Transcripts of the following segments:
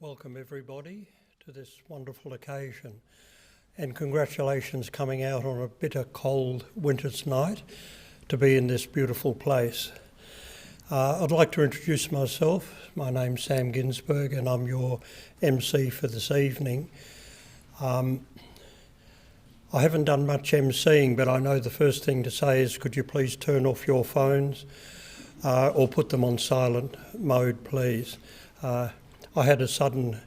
Welcome everybody to this wonderful occasion, and congratulations coming out on a bitter cold winter's night to be in this beautiful place. I'd like to introduce myself. My name's Sam Ginsberg and I'm your MC for this evening. I haven't done much MCing, but I know the first thing to say is could you please turn off your phones or put them on silent mode, please. I had a sudden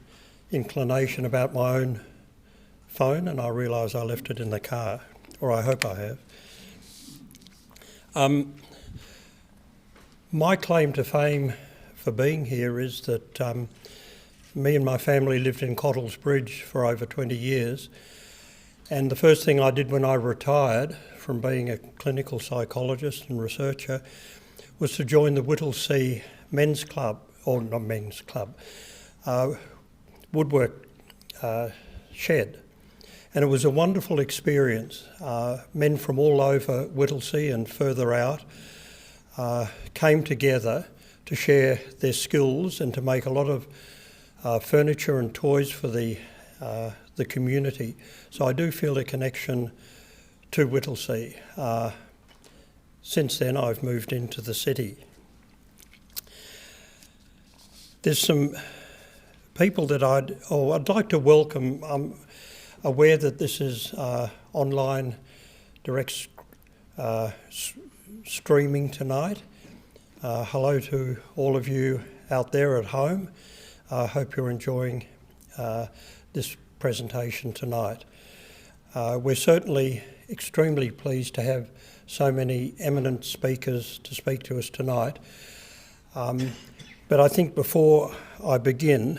inclination about my own phone and I realised I left it in the car, or I hope I have. My claim to fame for being here is that me and my family lived in Cottles Bridge for over 20 years, and the first thing I did when I retired from being a clinical psychologist and researcher was to join the Whittlesea men's club, or not men's club, woodwork shed. And it was a wonderful experience. Men from all over Whittlesea and further out came together to share their skills and to make a lot of furniture and toys for the community. So I do feel a connection to Whittlesea. Since then I've moved into the city. There's some people that I'd like to welcome. I'm aware that this is online direct streaming tonight. Hello to all of you out there at home. I hope you're enjoying this presentation tonight. We're certainly extremely pleased to have so many eminent speakers to speak to us tonight. But I think before I begin,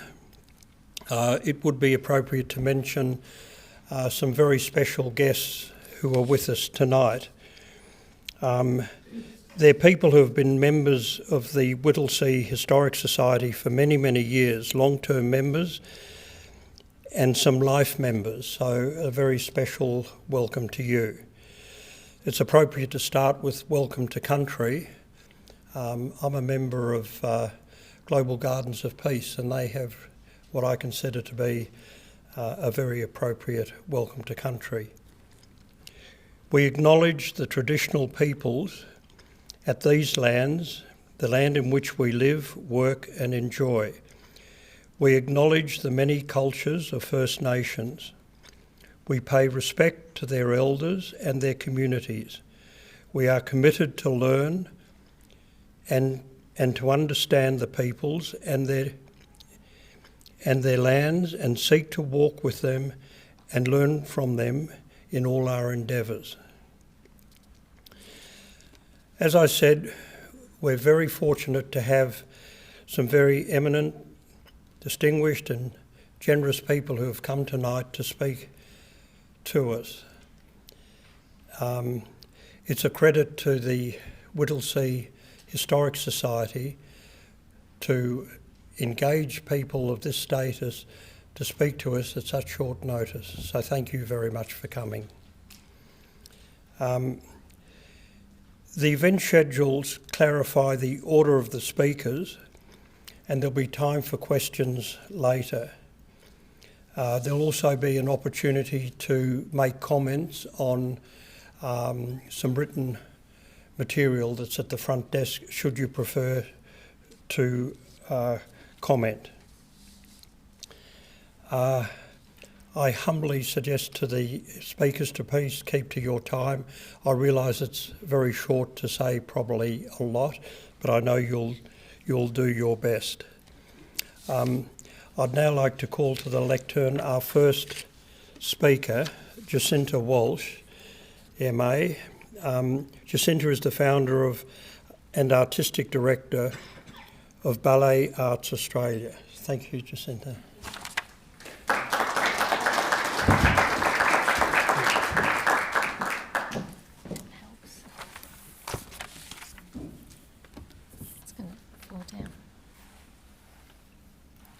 it would be appropriate to mention some very special guests who are with us tonight. They're people who have been members of the Whittlesea Historic Society for many, many years, long-term members and some life members, so a very special welcome to you. It's appropriate to start with welcome to country. I'm a member of Global Gardens of Peace, and they have what I consider to be a very appropriate welcome to country. We acknowledge the traditional peoples at these lands, the land in which we live, work and enjoy. We acknowledge the many cultures of First Nations. We pay respect to their elders and their communities. We are committed to learn and to understand the peoples and their lands and seek to walk with them and learn from them in all our endeavours. As I said, we're very fortunate to have some very eminent, distinguished and generous people who have come tonight to speak to us. It's a credit to the Whittlesea Historic Society to engage people of this status to speak to us at such short notice. So thank you very much for coming. The event schedules clarify the order of the speakers, and there'll be time for questions later. There'll also be an opportunity to make comments on some written material that's at the front desk, should you prefer to comment. I humbly suggest to the speakers to please keep to your time. I realise it's very short to say probably a lot, but I know you'll do your best. I'd now like to call to the lectern our first speaker, Jacinta Walsh, MA. Jacinta is the founder of and artistic director of Ballet Arts Australia. Thank you, Jacinta.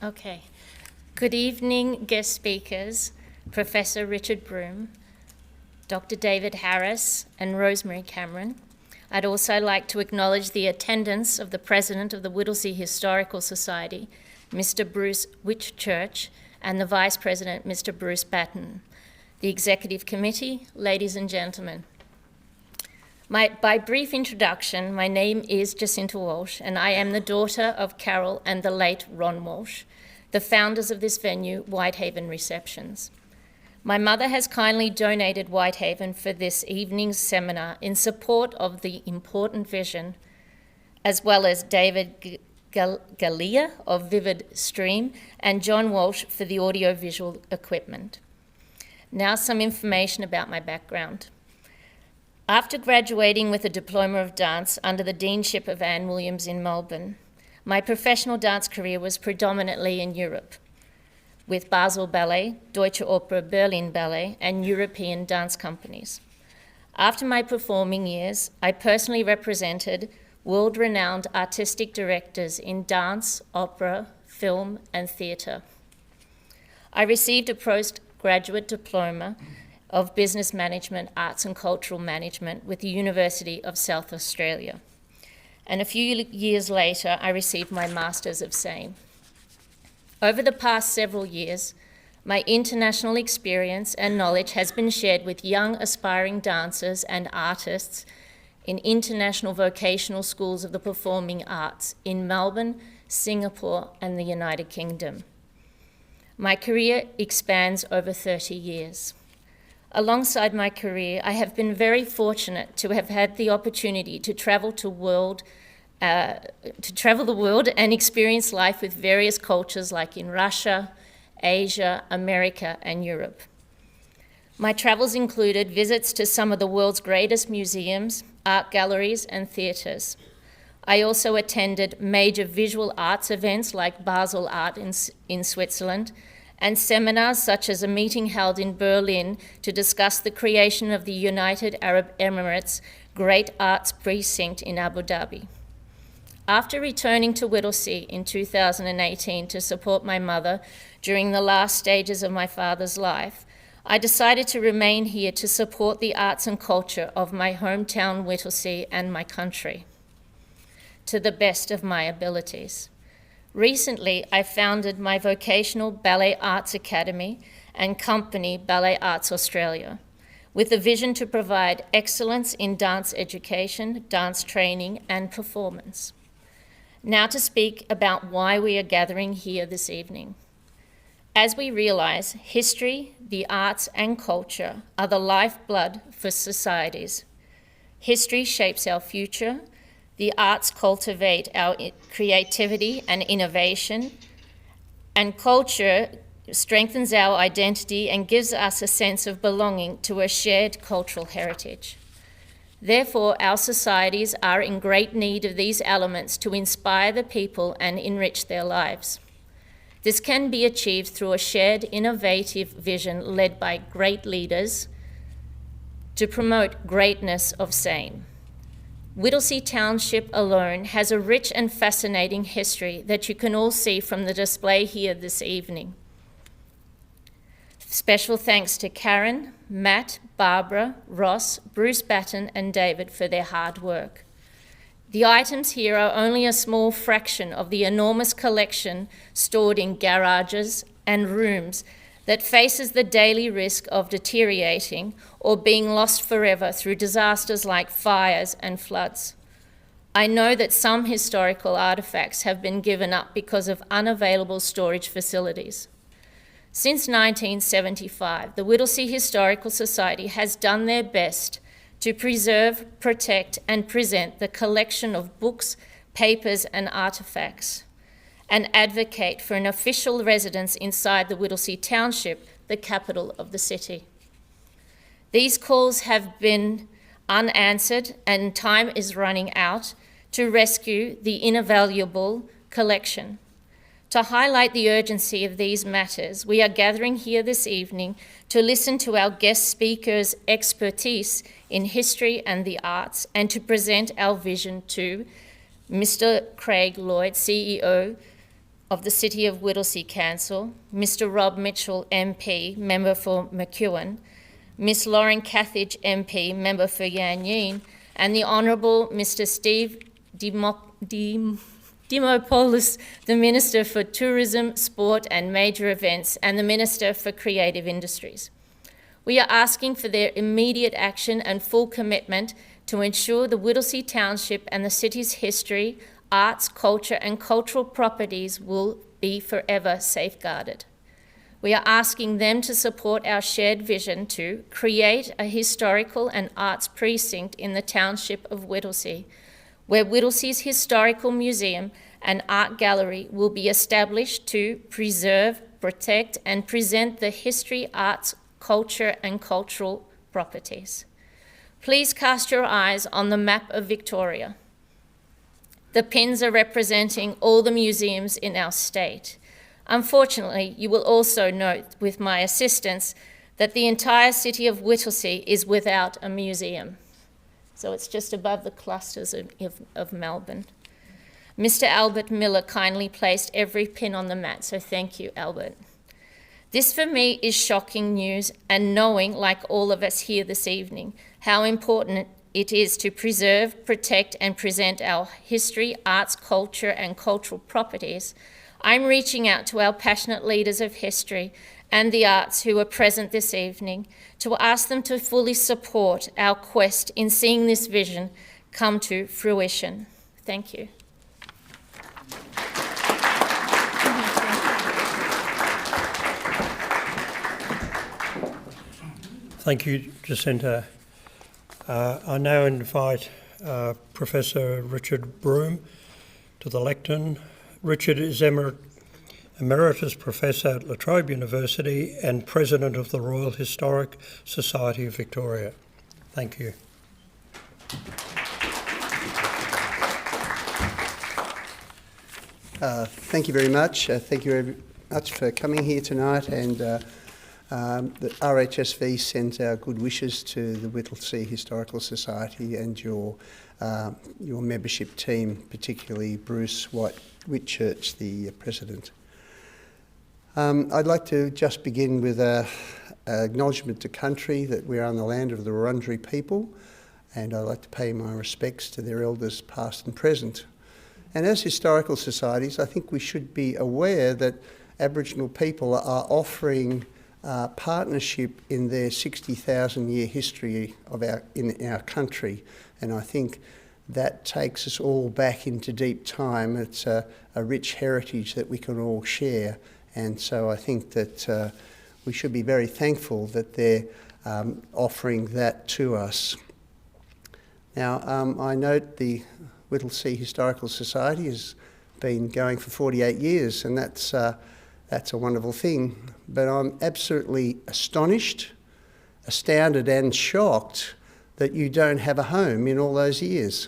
Okay. Good evening, guest speakers, Professor Richard Broome, Dr. David Harris and Rosemary Cameron. I'd also like to acknowledge the attendance of the President of the Whittlesea Historical Society Mr. Bruce Whitchurch, and the Vice President, Mr. Bruce Batten. The Executive Committee, ladies and gentlemen. By brief introduction, my name is Jacinta Walsh, and I am the daughter of Carol and the late Ron Walsh, the founders of this venue, Whitehaven Receptions. My mother has kindly donated Whitehaven for this evening's seminar in support of the important vision, as well as David Galea of Vivid Stream and John Walsh for the audio-visual equipment. Now some information about my background. After graduating with a Diploma of Dance under the Deanship of Anne Williams in Melbourne, my professional dance career was predominantly in Europe, with Basel Ballet, Deutsche Oper Berlin Ballet, and European dance companies. After my performing years, I personally represented world-renowned artistic directors in dance, opera, film, and theatre. I received a postgraduate diploma of Business Management, Arts and Cultural Management with the University of South Australia. And a few years later, I received my Masters of same. Over the past several years, my international experience and knowledge has been shared with young aspiring dancers and artists in international vocational schools of the performing arts in Melbourne, Singapore, and the United Kingdom. My career expands over 30 years. Alongside my career, I have been very fortunate to have had the opportunity to travel the world and experience life with various cultures like in Russia, Asia, America, and Europe. My travels included visits to some of the world's greatest museums, art galleries, and theatres. I also attended major visual arts events like Basel Art in Switzerland, and seminars such as a meeting held in Berlin to discuss the creation of the United Arab Emirates Great Arts Precinct in Abu Dhabi. After returning to Whittlesea in 2018 to support my mother during the last stages of my father's life, I decided to remain here to support the arts and culture of my hometown Whittlesea and my country to the best of my abilities. Recently, I founded my vocational Ballet Arts Academy and company Ballet Arts Australia, with a vision to provide excellence in dance education, dance training, and performance. Now to speak about why we are gathering here this evening. As we realize, history, the arts, and culture are the lifeblood for societies. History shapes our future, the arts cultivate our creativity and innovation, and culture strengthens our identity and gives us a sense of belonging to a shared cultural heritage. Therefore, our societies are in great need of these elements to inspire the people and enrich their lives. This can be achieved through a shared innovative vision led by great leaders to promote greatness of same. Whittlesea Township alone has a rich and fascinating history that you can all see from the display here this evening. Special thanks to Karen, Matt, Barbara, Ross, Bruce Batten, and David for their hard work. The items here are only a small fraction of the enormous collection stored in garages and rooms that faces the daily risk of deteriorating or being lost forever through disasters like fires and floods. I know that some historical artefacts have been given up because of unavailable storage facilities. Since 1975, the Whittlesea Historical Society has done their best to preserve, protect, and present the collection of books, papers, and artefacts, and advocate for an official residence inside the Whittlesea Township, the capital of the city. These calls have been unanswered, and time is running out to rescue the invaluable collection. To highlight the urgency of these matters, we are gathering here this evening to listen to our guest speakers' expertise in history and the arts, and to present our vision to Mr. Craig Lloyd, CEO of the City of Whittlesea Council, Mr. Rob Mitchell, MP, Member for McEwen, Miss Lauren Cathage, MP, Member for Yan Yean, and the Honourable Mr. Steve Dimopoulos, the Minister for Tourism, Sport and Major Events, and the Minister for Creative Industries. We are asking for their immediate action and full commitment to ensure the Whittlesea Township and the city's history, arts, culture and cultural properties will be forever safeguarded. We are asking them to support our shared vision to create a historical and arts precinct in the township of Whittlesea, where Whittlesea's Historical Museum and Art Gallery will be established to preserve, protect and present the history, arts, culture and cultural properties. Please cast your eyes on the map of Victoria. The pins are representing all the museums in our state. Unfortunately, you will also note with my assistance that the entire city of Whittlesea is without a museum. So it's just above the clusters of Melbourne. Mr. Albert Miller kindly placed every pin on the mat, so thank you, Albert. This for me is shocking news, and knowing, like all of us here this evening, how important it is to preserve, protect and present our history, arts, culture and cultural properties, I'm reaching out to our passionate leaders of history and the arts who are present this evening to ask them to fully support our quest in seeing this vision come to fruition. Thank you. Thank you, Jacinta. I now invite Professor Richard Broome to the lectern. Richard is Emeritus Professor at La Trobe University and President of the Royal Historic Society of Victoria. Thank you. Thank you very much. Thank you very much for coming here tonight, and the RHSV sends our good wishes to the Whittlesea Historical Society and your membership team, particularly Bruce Whitchurch, the President. I'd like to just begin with an acknowledgement to country that we're on the land of the Wurundjeri people, and I'd like to pay my respects to their elders past and present. And as historical societies, I think we should be aware that Aboriginal people are offering partnership in their 60,000-year history in our country, and I think that takes us all back into deep time. It's a rich heritage that we can all share, and so I think that we should be very thankful that they're offering that to us. Now, I note the Whittlesea Historical Society has been going for 48 years, and that's a wonderful thing. But I'm absolutely astonished, astounded and shocked that you don't have a home in all those years.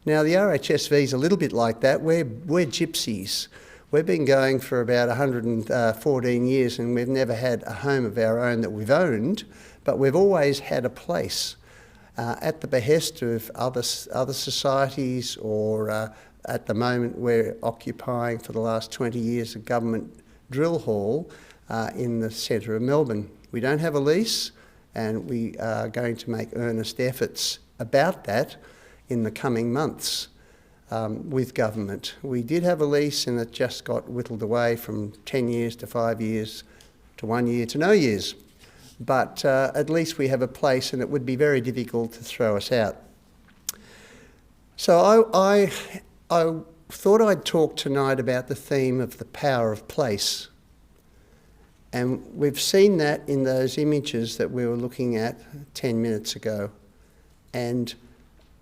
Now, the RHSV is a little bit like that. We're gypsies. We've been going for about 114 years and we've never had a home of our own that we've owned, but we've always had a place at the behest of other societies, or at the moment we're occupying for the last 20 years a government drill hall in the centre of Melbourne. We don't have a lease, and we are going to make earnest efforts about that in the coming months with government. We did have a lease and it just got whittled away from 10 years to 5 years to 1 year to no years. But at least we have a place, and it would be very difficult to throw us out. So I thought I'd talk tonight about the theme of the power of place. And we've seen that in those images that we were looking at 10 minutes ago. And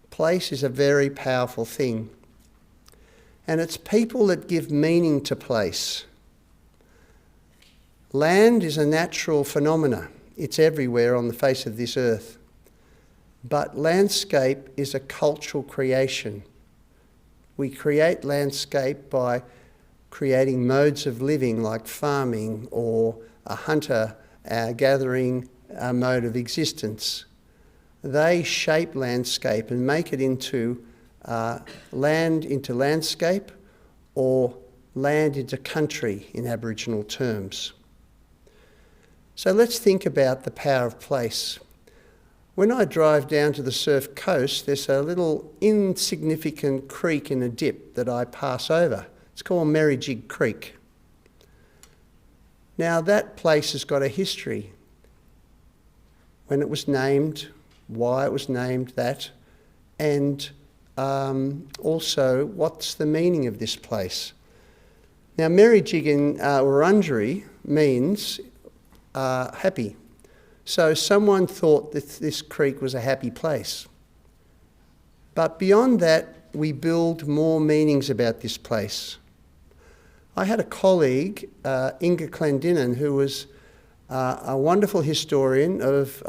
place is a very powerful thing. And it's people that give meaning to place. Land is a natural phenomena. It's everywhere on the face of this earth. But landscape is a cultural creation. We create landscape by creating modes of living like farming or a hunter-gathering mode of existence. They shape landscape and make it into land into landscape, or land into country in Aboriginal terms. So let's think about the power of place. When I drive down to the Surf Coast, there's a little insignificant creek in a dip that I pass over. It's called Merrijig Creek. Now that place has got a history. When it was named, why it was named that, and also what's the meaning of this place. Now Merrijig in Wurundjeri means happy. So someone thought that this creek was a happy place. But beyond that, we build more meanings about this place. I had a colleague, Inga Clendinnen, who was a wonderful historian of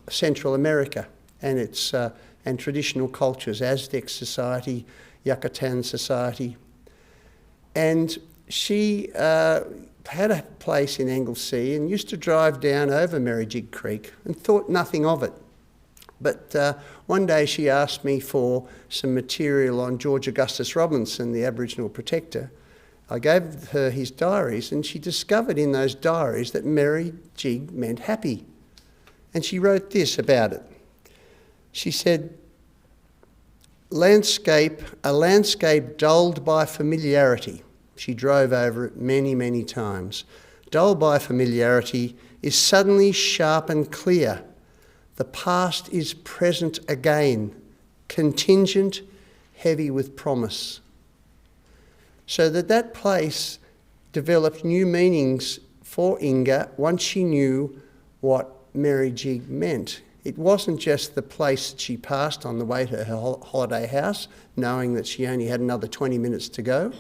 Central America and its and traditional cultures, Aztec society, Yucatan society. And she had a place in Anglesea and used to drive down over Merrijig Creek and thought nothing of it. But one day she asked me for some material on George Augustus Robinson, the Aboriginal protector. I gave her his diaries and she discovered in those diaries that Merrijig meant happy. And she wrote this about it. She said, a landscape dulled by familiarity. She drove over it many, many times. Dulled by familiarity is suddenly sharp and clear. The past is present again, contingent, heavy with promise. So that place developed new meanings for Inga once she knew what Merrijig meant. It wasn't just the place that she passed on the way to her holiday house, knowing that she only had another 20 minutes to go.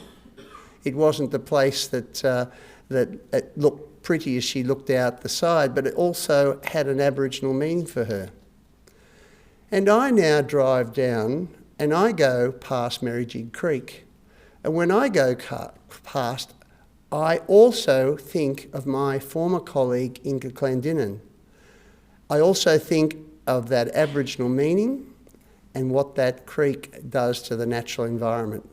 It wasn't the place that it looked pretty as she looked out the side, but it also had an Aboriginal meaning for her. And I now drive down and I go past Merrijig Creek. And when I go past, I also think of my former colleague, Inga Clendinnen. I also think of that Aboriginal meaning and what that creek does to the natural environment.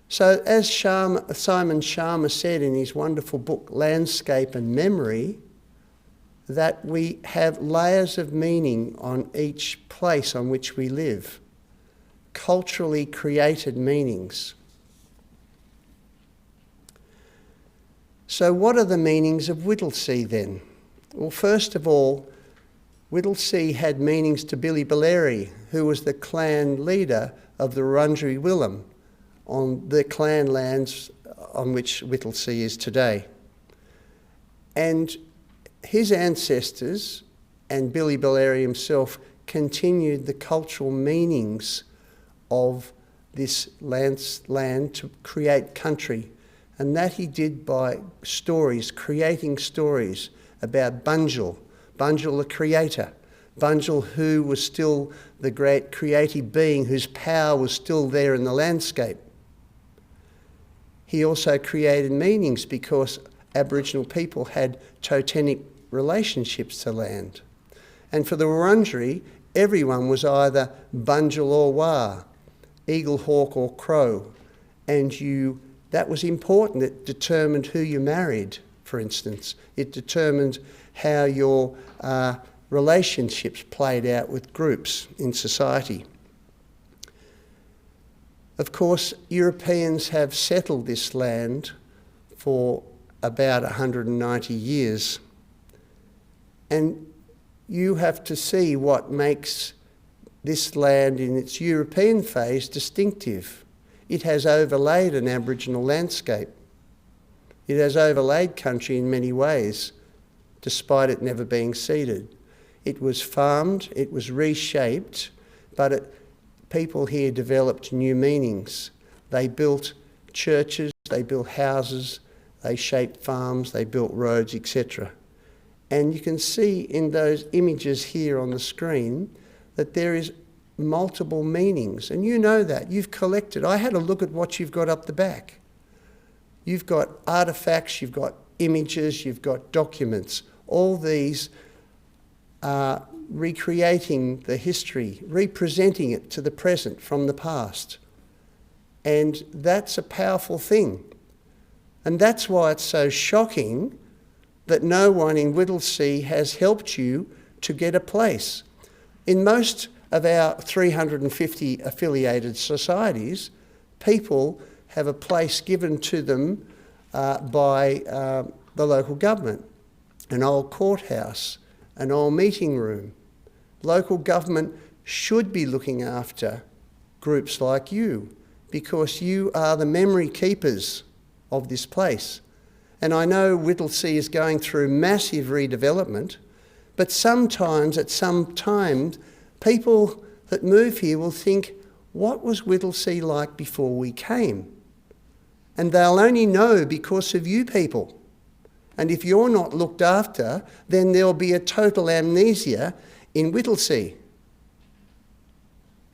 So as Simon Sharma said in his wonderful book, Landscape and Memory, that we have layers of meaning on each place on which we live, culturally created meanings. So what are the meanings of Whittlesea then? Well, first of all, Whittlesea had meanings to Billy Balleri, who was the clan leader of the Wurundjeri Willem, on the clan lands on which Whittlesea is today. And his ancestors and Billy Balleri himself continued the cultural meanings of this land to create country. And that he did by stories, creating stories about Bunjil the creator, Bunjil who was still the great creative being whose power was still there in the landscape. He also created meanings because Aboriginal people had totemic relationships to land. And for the Wurundjeri, everyone was either Bunjil or Wa, eagle, hawk or crow. And that was important. It determined who you married, for instance. It determined how your relationships played out with groups in society. Of course, Europeans have settled this land for about 190 years. And you have to see what makes this land in its European phase distinctive. It has overlaid an Aboriginal landscape. It has overlaid country in many ways, despite it never being ceded. It was farmed, it was reshaped, but people here developed new meanings. They built churches, they built houses, they shaped farms, they built roads, etc. And you can see in those images here on the screen that there is multiple meanings, and you know that. You've collected. I had a look at what you've got up the back. You've got artefacts, you've got images, you've got documents. All these are recreating the history, representing it to the present from the past. And that's a powerful thing. And that's why it's so shocking that no one in Whittlesea has helped you to get a place. In most of our 350 affiliated societies, people have a place given to them by the local government, an old courthouse, an old meeting room. Local government should be looking after groups like you, because you are the memory keepers of this place. And I know Whittlesea is going through massive redevelopment, but sometimes, at some time, people that move here will think, what was Whittlesea like before we came? And they'll only know because of you people. And if you're not looked after, then there'll be a total amnesia in Whittlesea.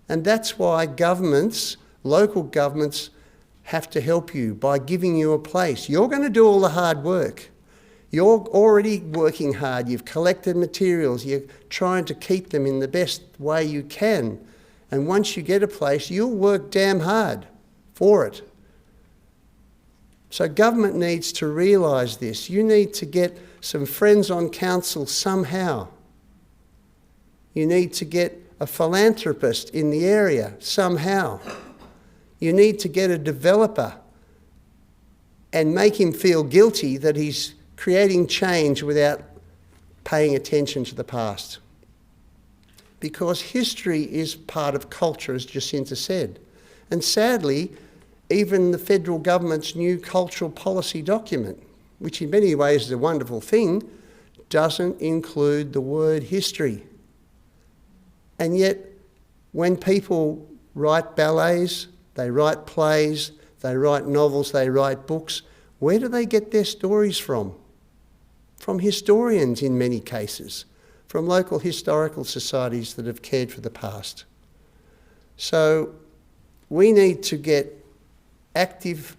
And that's why governments, local governments, have to help you by giving you a place. You're going to do all the hard work. You're already working hard. You've collected materials. You're trying to keep them in the best way you can. And once you get a place, you'll work damn hard for it. So government needs to realise this. You need to get some friends on council somehow. You need to get a philanthropist in the area somehow. You need to get a developer and make him feel guilty that he's creating change without paying attention to the past. Because history is part of culture, as Jacinta said. And sadly, even the federal government's new cultural policy document, which in many ways is a wonderful thing, doesn't include the word history. And yet, when people write ballets, they write plays, they write novels, they write books, where do they get their stories from? From historians in many cases, from local historical societies that have cared for the past. So we need to get active,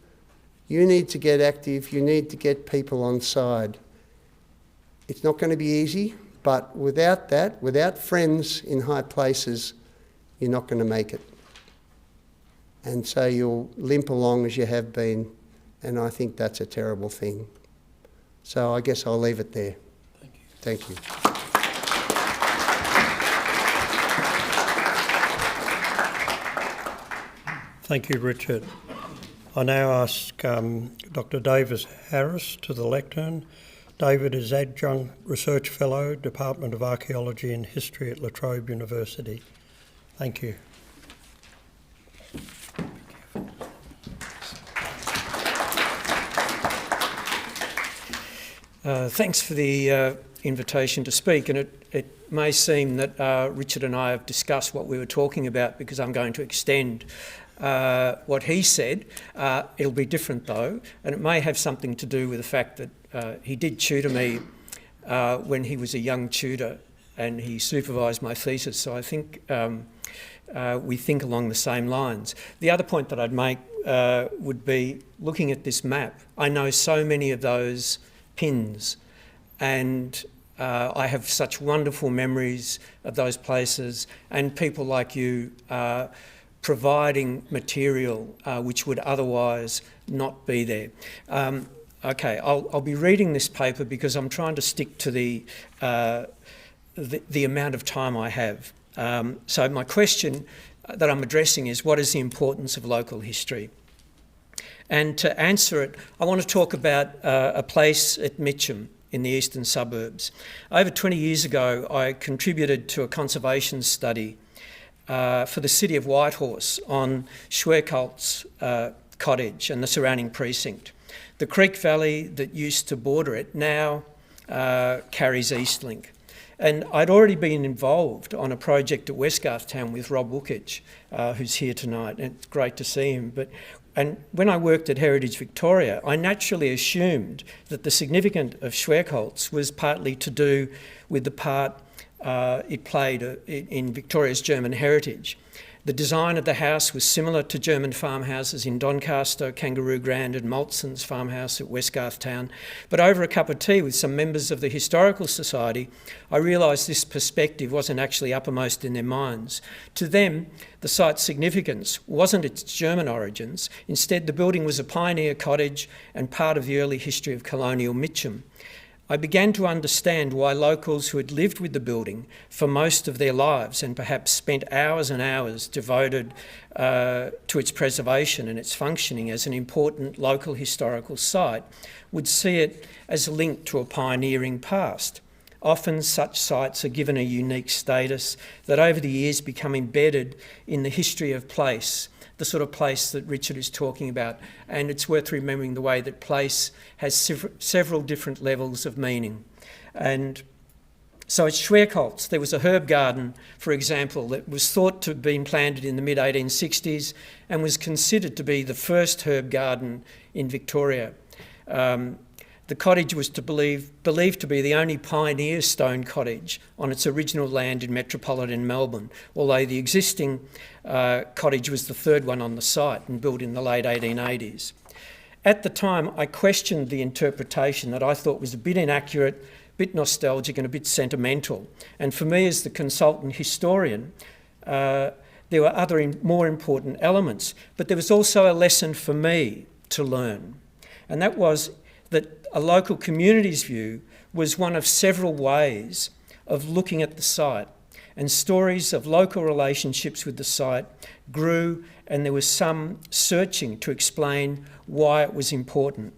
you need to get active, you need to get people on side. It's not going to be easy, but without that, without friends in high places, you're not going to make it. And so you'll limp along as you have been, and I think that's a terrible thing. So I guess I'll leave it there. Thank you. Thank you, Richard. I now ask Dr. Davis Harris to the lectern. David is Adjunct Research Fellow, Department of Archeology and History at La Trobe University. Thank you. Thanks for the invitation to speak, and it may seem that Richard and I have discussed what we were talking about, because I'm going to extend what he said. It'll be different though, and it may have something to do with the fact that he did tutor me when he was a young tutor, and he supervised my thesis, so I think we think along the same lines. The other point that I'd make would be, looking at this map, I know so many of those pins, and I have such wonderful memories of those places, and people like you providing material which would otherwise not be there. Okay, I'll be reading this paper because I'm trying to stick to the amount of time I have. So my question that I'm addressing is, what is the importance of local history? And to answer it, I want to talk about a place at Mitcham in the eastern suburbs. Over 20 years ago, I contributed to a conservation study for the city of Whitehorse on Schwerkolt's cottage and the surrounding precinct. The creek valley that used to border it now carries Eastlink. And I'd already been involved on a project at Westgarth Town with Rob Wookich, who's here tonight, and it's great to see him. And when I worked at Heritage Victoria, I naturally assumed that the significance of Schwerkolt's was partly to do with the part it played in Victoria's German heritage. The design of the house was similar to German farmhouses in Doncaster, Kangaroo Grand and Maltson's farmhouse at Westgarth Town. But over a cup of tea with some members of the Historical Society, I realised this perspective wasn't actually uppermost in their minds. To them, the site's significance wasn't its German origins. Instead, the building was a pioneer cottage and part of the early history of colonial Mitcham. I began to understand why locals who had lived with the building for most of their lives and perhaps spent hours and hours devoted to its preservation and its functioning as an important local historical site would see it as a link to a pioneering past. Often such sites are given a unique status that over the years become embedded in the history of place, the sort of place that Richard is talking about. And it's worth remembering the way that place has several different levels of meaning. And so at Schwerkoltz, there was a herb garden, for example, that was thought to have been planted in the mid-1860s and was considered to be the first herb garden in Victoria. The cottage was believed to be the only pioneer stone cottage on its original land in metropolitan Melbourne, although the existing cottage was the third one on the site and built in the late 1880s. At the time, I questioned the interpretation that I thought was a bit inaccurate, a bit nostalgic and a bit sentimental. And for me as the consultant historian, there were other more important elements, but there was also a lesson for me to learn. And that was that a local community's view was one of several ways of looking at the site, and stories of local relationships with the site grew, and there was some searching to explain why it was important.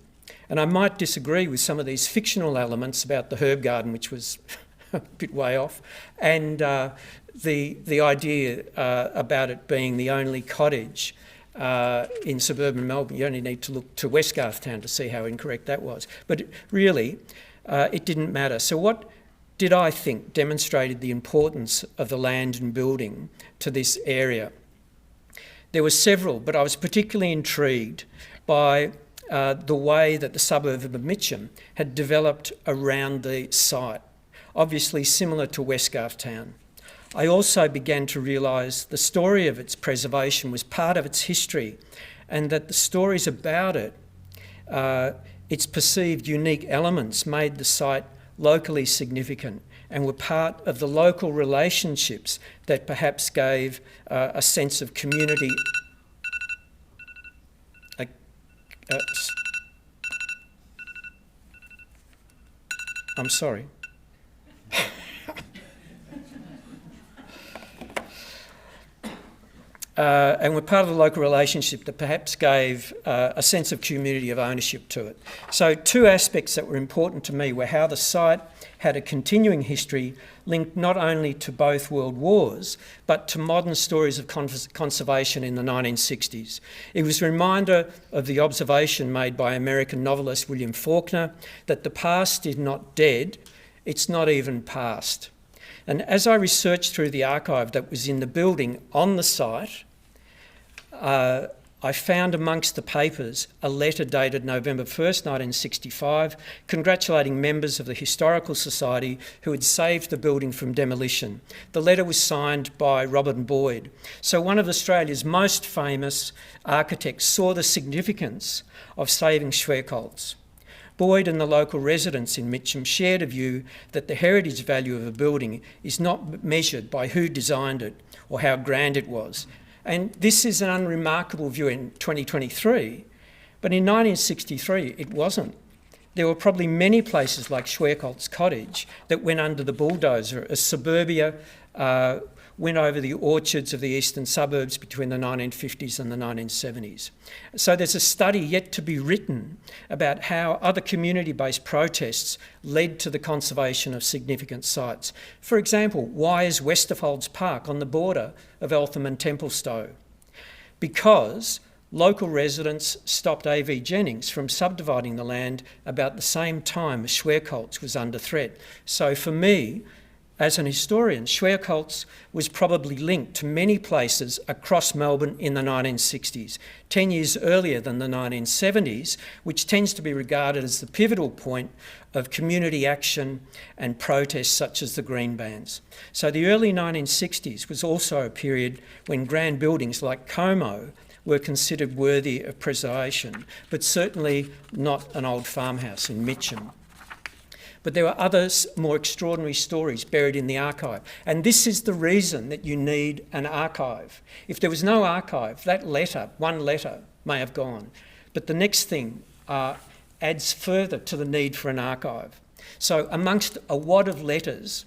And I might disagree with some of these fictional elements about the herb garden, which was a bit way off, and the idea about it being the only cottage in suburban Melbourne. You only need to look to West Garthtown to see how incorrect that was. But really, it didn't matter. So what did I think demonstrated the importance of the land and building to this area? There were several, but I was particularly intrigued by the way that the suburb of Mitcham had developed around the site, obviously similar to West Garthtown. I also began to realise the story of its preservation was part of its history, and that the stories about it, its perceived unique elements, made the site locally significant and were part of the local relationships that perhaps gave a sense of community. I'm sorry. And were part of the local relationship that perhaps gave a sense of community, of ownership to it. So two aspects that were important to me were how the site had a continuing history linked not only to both world wars, but to modern stories of conservation in the 1960s. It was a reminder of the observation made by American novelist William Faulkner that the past is not dead, it's not even past. And as I researched through the archive that was in the building on the site, I found amongst the papers a letter dated November 1st, 1965, congratulating members of the Historical Society who had saved the building from demolition. The letter was signed by Robert Boyd. So one of Australia's most famous architects saw the significance of saving Schwerkoltz. Boyd and the local residents in Mitcham shared a view that the heritage value of a building is not measured by who designed it or how grand it was. And this is an unremarkable view in 2023, but in 1963 it wasn't. There were probably many places like Schwerkoltz Cottage that went under the bulldozer as suburbia went over the orchards of the eastern suburbs between the 1950s and the 1970s. So there's a study yet to be written about how other community-based protests led to the conservation of significant sites. For example, why is Westerfolds Park on the border of Eltham and Templestowe? Because local residents stopped A.V. Jennings from subdividing the land about the same time as Schwerkoltz was under threat. So for me, as an historian, Schwerkoltz was probably linked to many places across Melbourne in the 1960s, 10 years earlier than the 1970s, which tends to be regarded as the pivotal point of community action and protests such as the Green Bans. So the early 1960s was also a period when grand buildings like Como were considered worthy of preservation, but certainly not an old farmhouse in Mitcham. But there are other more extraordinary stories buried in the archive. And this is the reason that you need an archive. If there was no archive, that letter, one letter, may have gone. But the next thing adds further to the need for an archive. So amongst a wad of letters,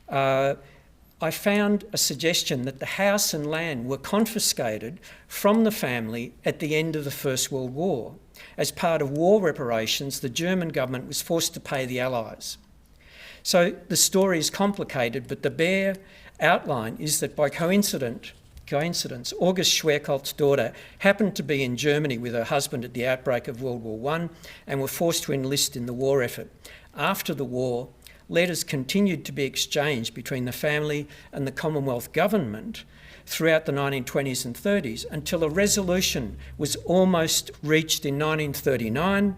I found a suggestion that the house and land were confiscated from the family at the end of the First World War. As part of war reparations, the German government was forced to pay the Allies. So the story is complicated, but the bare outline is that by coincidence, August Schwerkolt's daughter happened to be in Germany with her husband at the outbreak of World War I and were forced to enlist in the war effort. After the war, letters continued to be exchanged between the family and the Commonwealth government throughout the 1920s and 30s until a resolution was almost reached in 1939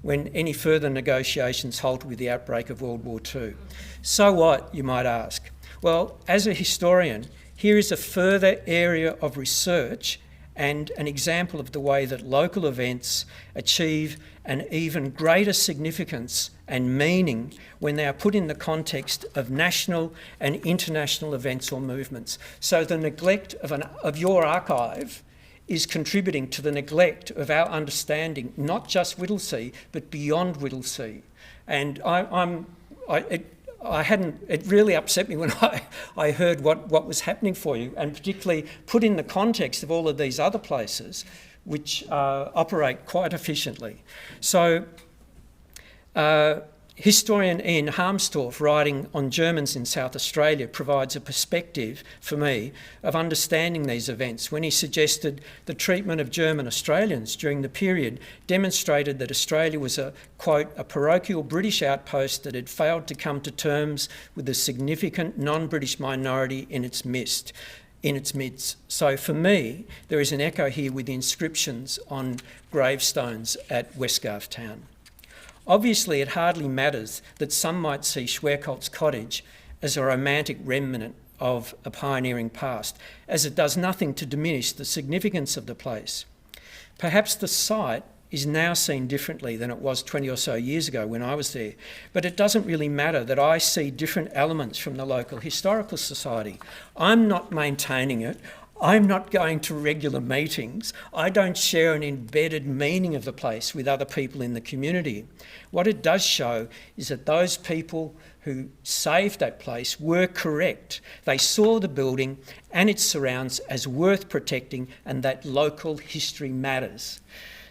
when any further negotiations halted with the outbreak of World War II. So what, you might ask? Well, as a historian, here is a further area of research and an example of the way that local events achieve an even greater significance and meaning when they are put in the context of national and international events or movements. So the neglect of your archive is contributing to the neglect of our understanding, not just Whittlesea, but beyond Whittlesea. And it really upset me when I heard what was happening for you, and particularly put in the context of all of these other places which operate quite efficiently. So historian Ian Harmstorff, writing on Germans in South Australia, provides a perspective for me of understanding these events when he suggested the treatment of German Australians during the period demonstrated that Australia was a, quote, a parochial British outpost that had failed to come to terms with a significant non-British minority in its midst. So for me, there is an echo here with the inscriptions on gravestones at Westgarth Town. Obviously, it hardly matters that some might see Schwerkolt's cottage as a romantic remnant of a pioneering past, as it does nothing to diminish the significance of the place. Perhaps the site is now seen differently than it was 20 or so years ago when I was there, but it doesn't really matter that I see different elements from the local historical society. I'm not maintaining it. I'm not going to regular meetings. I don't share an embedded meaning of the place with other people in the community. What it does show is that those people who saved that place were correct. They saw the building and its surrounds as worth protecting, and that local history matters.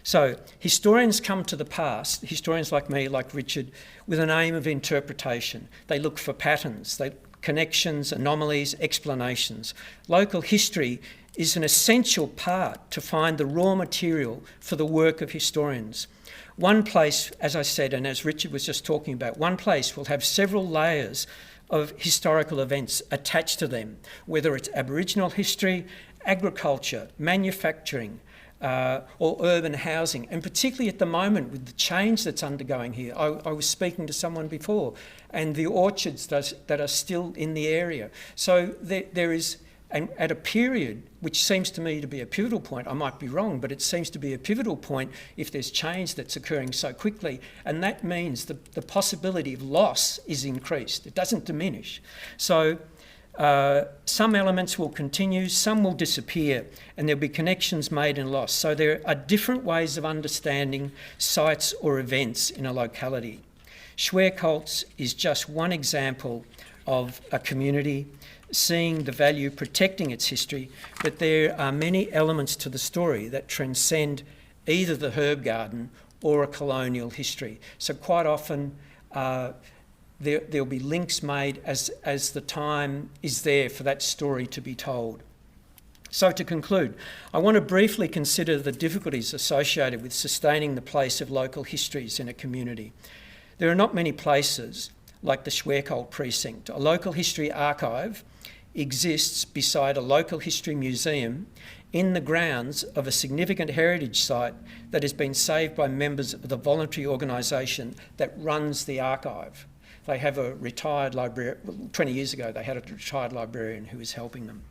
So historians come to the past, historians like me, like Richard, with an aim of interpretation. They look for patterns, connections, anomalies, explanations. Local history is an essential part to find the raw material for the work of historians. One place, as I said, and as Richard was just talking about, one place will have several layers of historical events attached to them, whether it's Aboriginal history, agriculture, manufacturing, or urban housing, and particularly at the moment with the change that's undergoing here. I was speaking to someone before, and the orchards that are still in the area. So there is, and at a period which seems to me to be a pivotal point, I might be wrong, but it seems to be a pivotal point if there's change that's occurring so quickly, and that means the possibility of loss is increased. It doesn't diminish. So some elements will continue, some will disappear, and there'll be connections made and lost. So there are different ways of understanding sites or events in a locality. Schwerkolt's is just one example of a community seeing the value, protecting its history, but there are many elements to the story that transcend either the herb garden or a colonial history. So quite often there'll be links made as the time is there for that story to be told. So to conclude, I want to briefly consider the difficulties associated with sustaining the place of local histories in a community. There are not many places like the Schwerkolt precinct. A local history archive exists beside a local history museum in the grounds of a significant heritage site that has been saved by members of the voluntary organisation that runs the archive. They have a retired librarian. 20 years ago, they had a retired librarian who is helping them.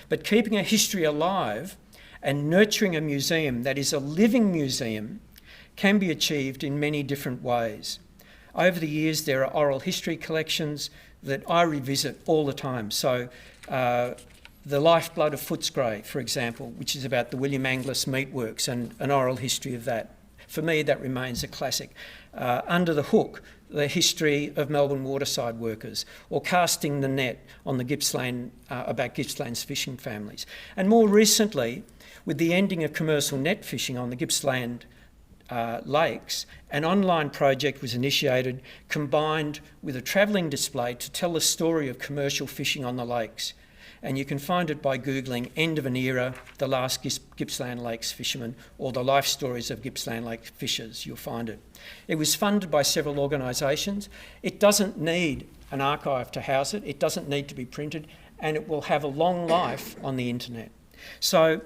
But keeping a history alive and nurturing a museum that is a living museum can be achieved in many different ways. Over the years, there are oral history collections that I revisit all the time. So The Lifeblood of Footscray, for example, which is about the William Angliss meatworks and an oral history of that. for me that remains a classic. Under the Hook, the history of Melbourne waterside workers, or Casting the Net on the Gippsland, about Gippsland's fishing families. And more recently, with the ending of commercial net fishing on the Gippsland lakes, an online project was initiated combined with a travelling display to tell the story of commercial fishing on the lakes. And you can find it by Googling End of an Era, The Last Gippsland Lakes Fishermen, or The Life Stories of Gippsland Lake Fishers. You'll find it. It was funded by several organisations. It doesn't need an archive to house it. It doesn't need to be printed, and it will have a long life on the internet. So,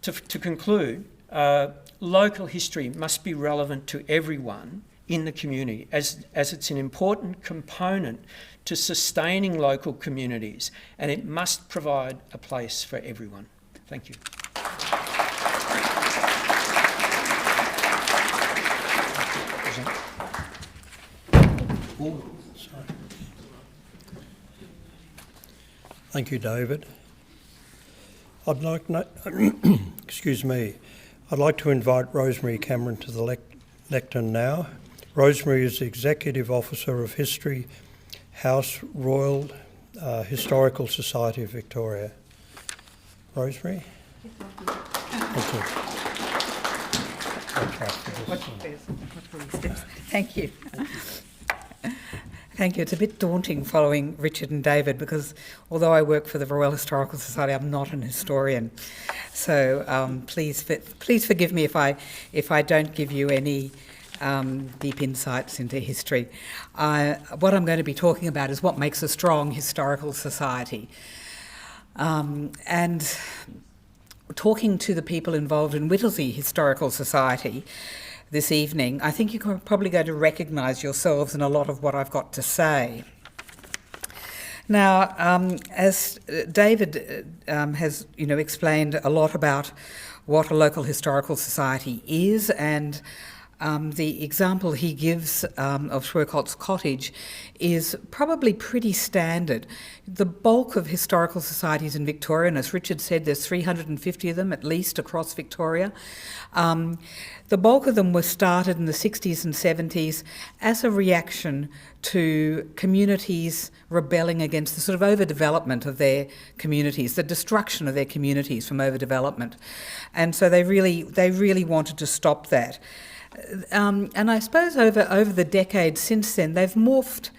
to conclude, local history must be relevant to everyone in the community, as it's an important component to sustaining local communities, and it must provide a place for everyone. Thank you. Thank you, David. I'd like excuse me. I'd like to invite Rosemary Cameron to the lectern now. Rosemary is the Executive Officer of History, House Royal Historical Society of Victoria. Rosemary? Thank you. Thank you. Thank you. It's a bit daunting following Richard and David because although I work for the Royal Historical Society, I'm not an historian. So please forgive me if I don't give you any deep insights into history. What I'm going to be talking about is what makes a strong historical society. And talking to the people involved in Whittlesea Historical Society this evening, I think you're probably going to recognise yourselves in a lot of what I've got to say. Now, as David has, explained a lot about what a local historical society is, and the example he gives of Schwerkolt's Cottage is probably pretty standard. The bulk of historical societies in Victoria, and as Richard said, there's 350 of them at least across Victoria. The bulk of them were started in the 60s and 70s as a reaction to communities rebelling against the sort of overdevelopment of their communities, the destruction of their communities from overdevelopment. And so they really wanted to stop that. And I suppose over the decades since then, they've morphed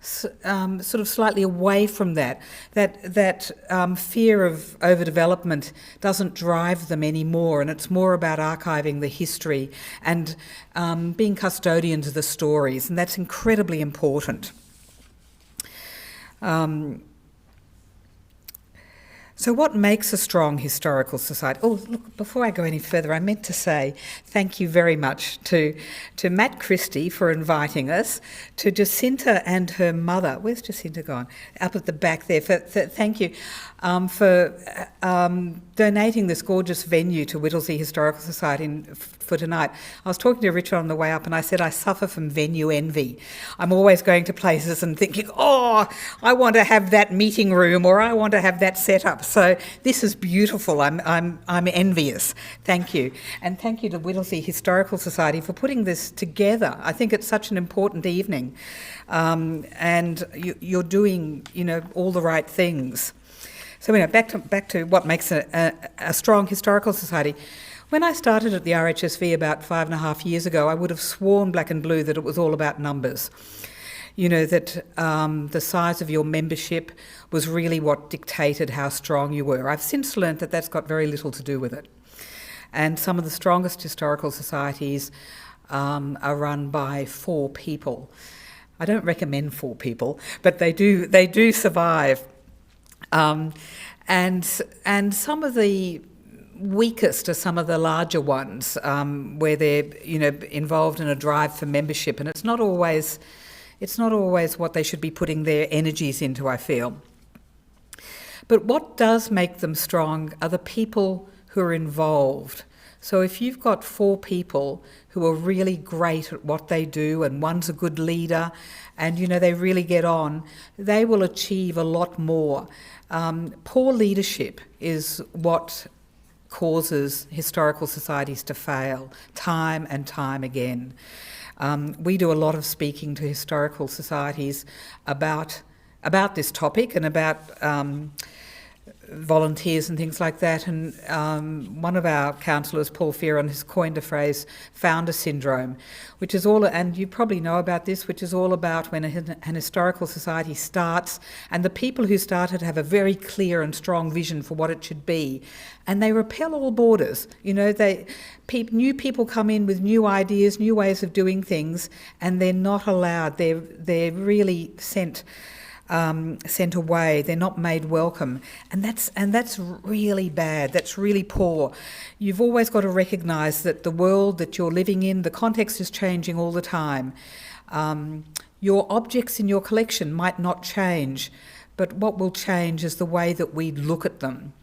sort of slightly away from that. That fear of overdevelopment doesn't drive them anymore, and it's more about archiving the history and being custodians of the stories, and that's incredibly important. So what makes a strong historical society? Oh, look, before I go any further, I meant to say thank you very much to Matt Christie for inviting us, to Jacinta and her mother. Where's Jacinta gone? Up at the back there. Thank you for donating this gorgeous venue to Whittlesea Historical Society for tonight. I was talking to Richard on the way up and I said I suffer from venue envy. I'm always going to places and thinking, oh, I want to have that meeting room or I want to have that set up. So this is beautiful. I'm envious. Thank you. And thank you to Whittlesea Historical Society for putting this together. I think it's such an important evening. And you're doing, all the right things. So back to what makes a strong historical society. When I started at the RHSV about 5.5 years ago, I would have sworn black and blue that it was all about numbers. That the size of your membership was really what dictated how strong you were. I've since learnt that that's got very little to do with it. And some of the strongest historical societies are run by 4 people. I don't recommend 4 people, but they do survive. And some of the weakest are some of the larger ones, where they're involved in a drive for membership, and it's not always what they should be putting their energies into, I feel. But what does make them strong are the people who are involved. So if you've got 4 people who are really great at what they do, and one's a good leader, and they really get on, they will achieve a lot more. Poor leadership is what causes historical societies to fail time and time again. We do a lot of speaking to historical societies about this topic and about volunteers and things like that. And one of our counsellors, Paul Fearon, has coined a phrase, founder syndrome, which is all, and you probably know about this, which is all about when an historical society starts and the people who started have a very clear and strong vision for what it should be, and they repel all borders. You know, new people come in with new ideas, new ways of doing things, and they're not allowed. They're really sent away. They're not made welcome, and that's really bad. That's really poor. You've always got to recognise that the world that you're living in, the context is changing all the time. Your objects in your collection might not change, but what will change is the way that we look at them.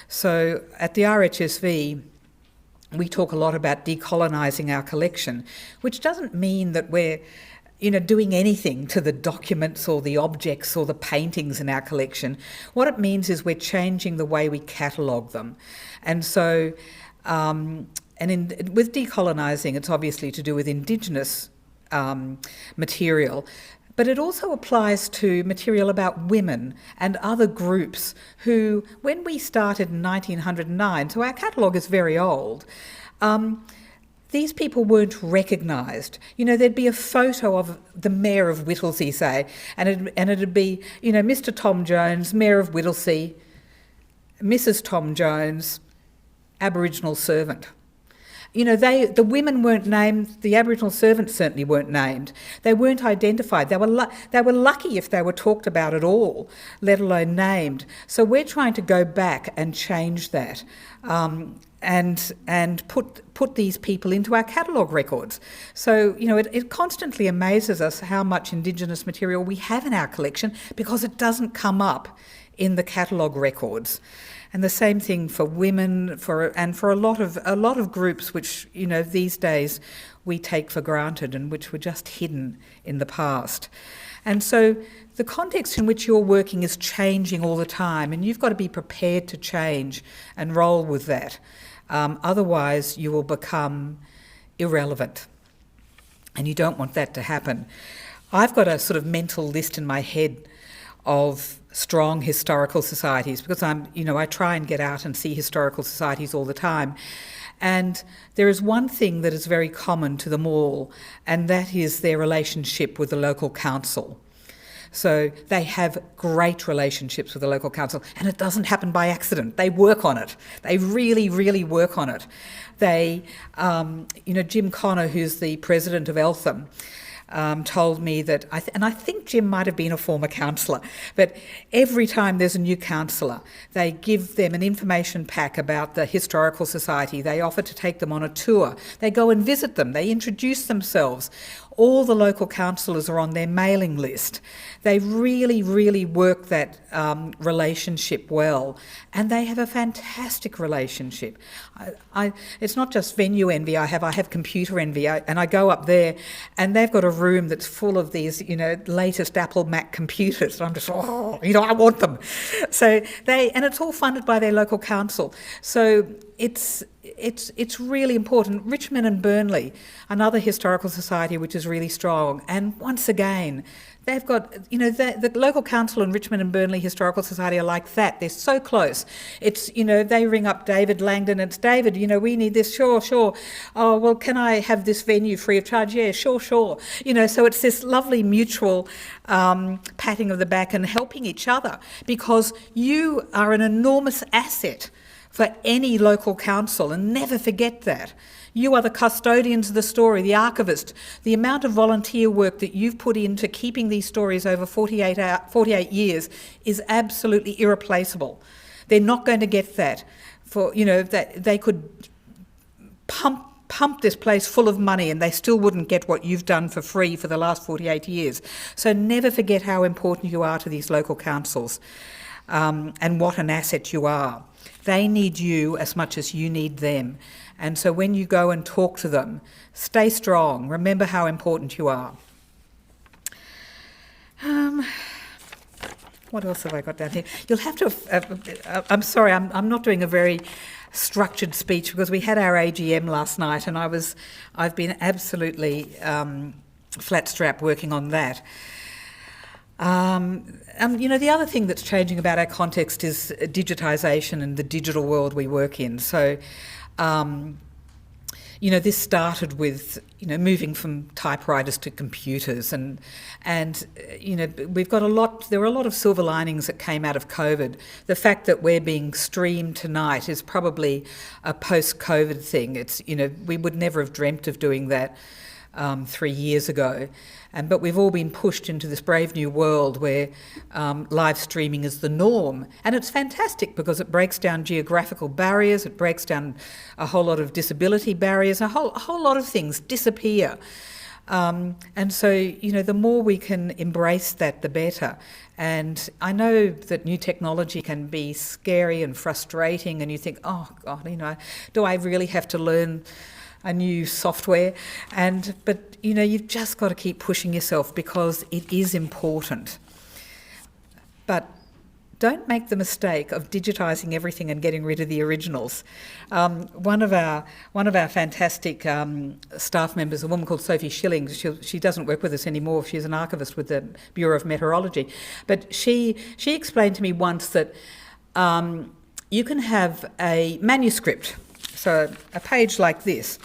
So at the RHSV, we talk a lot about decolonising our collection, which doesn't mean that we're doing anything to the documents or the objects or the paintings in our collection. What it means is we're changing the way we catalogue them. And so, with decolonising, it's obviously to do with Indigenous material, but it also applies to material about women and other groups who, when we started in 1909, so our catalogue is very old, these people weren't recognised. There'd be a photo of the Mayor of Whittlesea, say, and it'd be, Mr. Tom Jones, Mayor of Whittlesea, Mrs. Tom Jones, Aboriginal servant. The women weren't named, the Aboriginal servants certainly weren't named. They weren't identified. They were lucky if they were talked about at all, let alone named. So we're trying to go back and change that. And put these people into our catalogue records. So, it constantly amazes us how much Indigenous material we have in our collection because it doesn't come up in the catalogue records. And the same thing for women, for a lot of groups which, these days we take for granted and which were just hidden in the past. And so the context in which you're working is changing all the time, and you've got to be prepared to change and roll with that. Otherwise, you will become irrelevant, and you don't want that to happen. I've got a sort of mental list in my head of strong historical societies because I try and get out and see historical societies all the time. And there is one thing that is very common to them all, and that is their relationship with the local council. So they have great relationships with the local council, and it doesn't happen by accident. They work on it. They really, really work on it. They, Jim Connor, who's the president of Eltham, told me that, and I think Jim might have been a former councillor, but every time there's a new councillor, they give them an information pack about the Historical Society. They offer to take them on a tour. They go and visit them. They introduce themselves. All the local councillors are on their mailing list. They really, really work that relationship well, and they have a fantastic relationship. It's not just venue envy I have computer envy, and I go up there, and they've got a room that's full of these, latest Apple Mac computers. And I'm just, I want them. So and it's all funded by their local council. So it's really important. Richmond and Burnley, another historical society which is really strong, and once again, they've got, the local council in Richmond and Burnley Historical Society are like that. They're so close. It's, they ring up David Langdon. It's David, we need this. Sure. Oh, well, can I have this venue free of charge? Yeah, sure. So it's this lovely mutual patting of the back and helping each other, because you are an enormous asset for any local council, and never forget that. You are the custodians of the story, the archivist. The amount of volunteer work that you've put into keeping these stories over 48 years is absolutely irreplaceable. They're not going to get that. That they could pump this place full of money and they still wouldn't get what you've done for free for the last 48 years. So never forget how important you are to these local councils, and what an asset you are. They need you as much as you need them. And so when you go and talk to them, stay strong. Remember how important you are. What else have I got down here? You'll have to... I'm sorry, I'm not doing a very structured speech because we had our AGM last night, and I've been absolutely flat strap working on that. The other thing that's changing about our context is digitisation and the digital world we work in. So, this started with, moving from typewriters to computers, and we've got there were a lot of silver linings that came out of COVID. The fact that we're being streamed tonight is probably a post-COVID thing. It's, we would never have dreamt of doing that 3 years ago. But we've all been pushed into this brave new world where live streaming is the norm. And it's fantastic because it breaks down geographical barriers, it breaks down a whole lot of disability barriers, a whole lot of things disappear. And so, the more we can embrace that, the better. And I know that new technology can be scary and frustrating, and you think, oh God, do I really have to learn a new software? But you've just got to keep pushing yourself because it is important. But don't make the mistake of digitising everything and getting rid of the originals. One of our fantastic staff members, a woman called Sophie Schilling, she doesn't work with us anymore. She's an archivist with the Bureau of Meteorology. But she explained to me once that you can have a manuscript, so a page like this,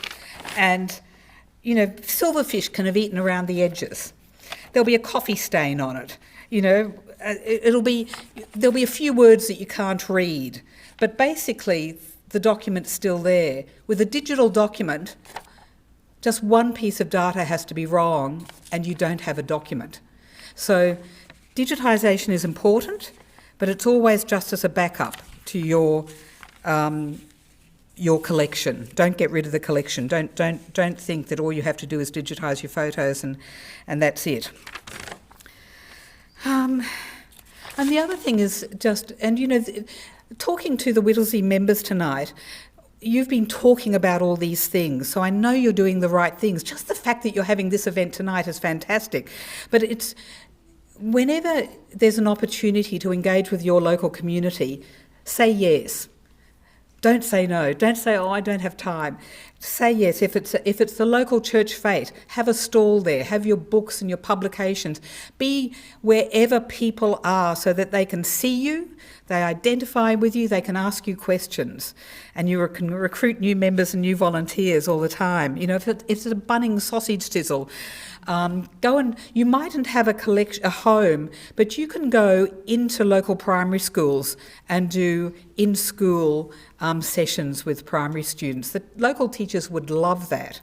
and silverfish can have eaten around the edges. There'll be a coffee stain on it. There'll be a few words that you can't read, but basically the document's still there. With a digital document, just one piece of data has to be wrong and you don't have a document. So digitisation is important, but it's always just as a backup to your collection. Don't get rid of the collection. Don't think that all you have to do is digitise your photos and that's it. And the other thing is talking to the Whittlesea members tonight, you've been talking about all these things, so I know you're doing the right things. Just the fact that you're having this event tonight is fantastic. But it's whenever there's an opportunity to engage with your local community, say yes. Don't say no. Don't say, oh, I don't have time. Say yes. If it's the local church fete, have a stall there. Have your books and your publications. Be wherever people are so that they can see you, they identify with you, they can ask you questions. And you can recruit new members and new volunteers all the time. If it's a Bunnings sausage sizzle, you mightn't have a home, but you can go into local primary schools and do in-school sessions with primary students. The local teachers would love that.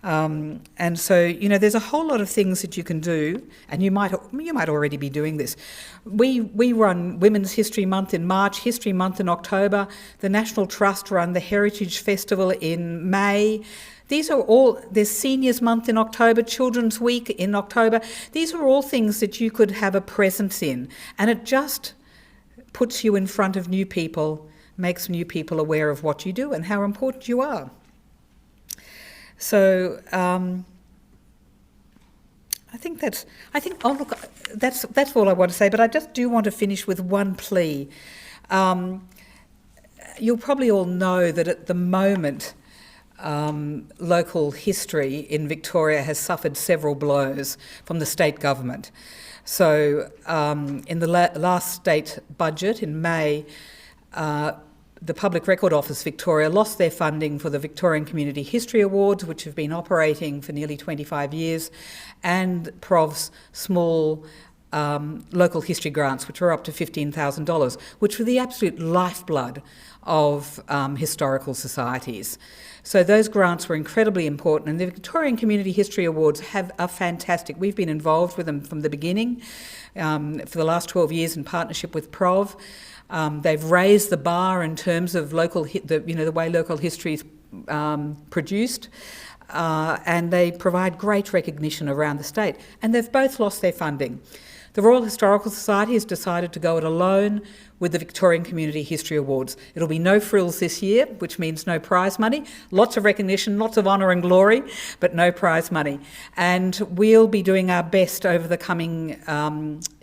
And so, there's a whole lot of things that you can do, and you might already be doing this. We run Women's History Month in March, History Month in October. The National Trust run the Heritage Festival in May. There's Seniors Month in October, Children's Week in October. These are all things that you could have a presence in, and it just puts you in front of new people, makes new people aware of what you do and how important you are. So that's all I want to say, but I just do want to finish with one plea. You'll probably all know that at the moment, local history in Victoria has suffered several blows from the state government. So in the last state budget in May, the Public Record Office Victoria lost their funding for the Victorian Community History Awards, which have been operating for nearly 25 years, and Prov's small local history grants, which were up to $15,000, which were the absolute lifeblood of historical societies. So those grants were incredibly important, and the Victorian Community History Awards are fantastic. We've been involved with them from the beginning for the last 12 years in partnership with Prov. They've raised the bar in terms of the way local history is produced, and they provide great recognition around the state. And they've both lost their funding. The Royal Historical Society has decided to go it alone with the Victorian Community History Awards. It'll be no frills this year, which means no prize money. Lots of recognition, lots of honour and glory, but no prize money. And we'll be doing our best over the coming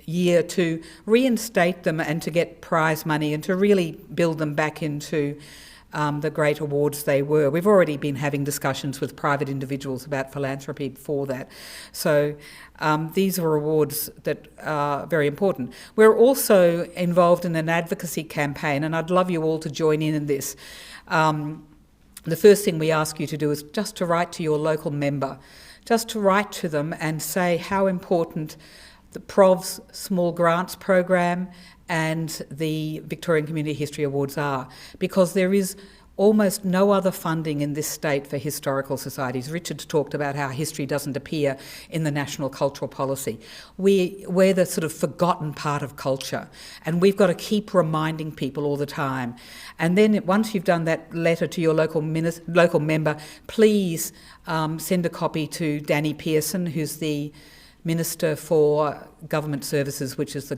year to reinstate them and to get prize money and to really build them back into the great awards they were. We've already been having discussions with private individuals about philanthropy before that. So these are awards that are very important. We're also involved in an advocacy campaign, and I'd love you all to join in this. The first thing we ask you to do is just to write to your local member, just to write to them and say how important the PROV's Small Grants Program and the Victorian Community History Awards are, because there is almost no other funding in this state for historical societies. Richard talked about how history doesn't appear in the National Cultural Policy. We're the sort of forgotten part of culture, and we've got to keep reminding people all the time. And then once you've done that letter to your local member, please send a copy to Danny Pearson, who's the Minister for Government Services, which is the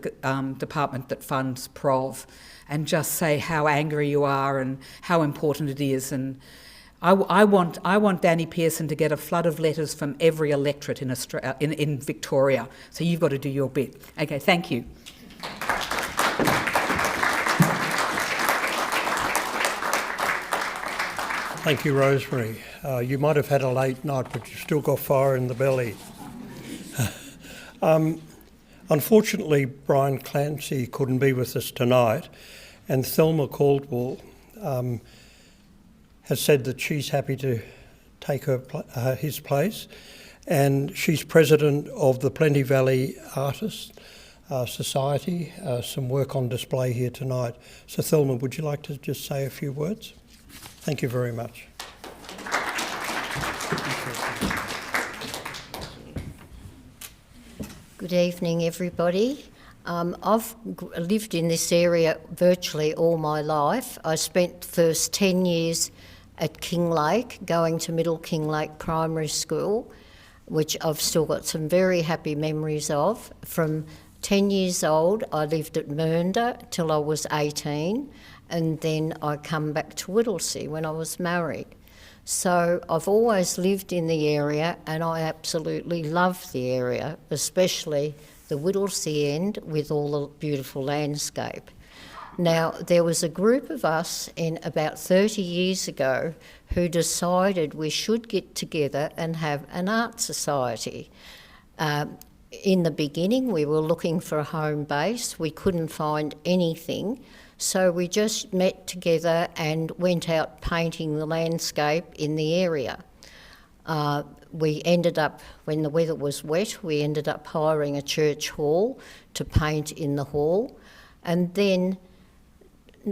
department that funds PROV, and just say how angry you are and how important it is. And I want Danny Pearson to get a flood of letters from every electorate in Victoria. So you've got to do your bit. Okay, thank you. Thank you, Rosemary. You might have had a late night, but you've still got fire in the belly. Unfortunately, Brian Clancy couldn't be with us tonight, and Thelma Caldwell has said that she's happy to take his place, and she's president of the Plenty Valley Artists Society. Some work on display here tonight. So Thelma, would you like to just say a few words? Thank you very much. Good evening, everybody. I've lived in this area virtually all my life. I spent the first 10 years at Kinglake, going to Middle Kinglake Primary School, which I've still got some very happy memories of. From 10 years old, I lived at Mernda till I was 18, and then I come back to Whittlesea when I was married. So I've always lived in the area, and I absolutely love the area, especially the Whittlesea end with all the beautiful landscape. Now, there was a group of us in about 30 years ago who decided we should get together and have an art society. In the beginning, we were looking for a home base. We couldn't find anything. So we just met together and went out painting the landscape in the area. We ended up, when the weather was wet, we ended up hiring a church hall to paint in the hall. And then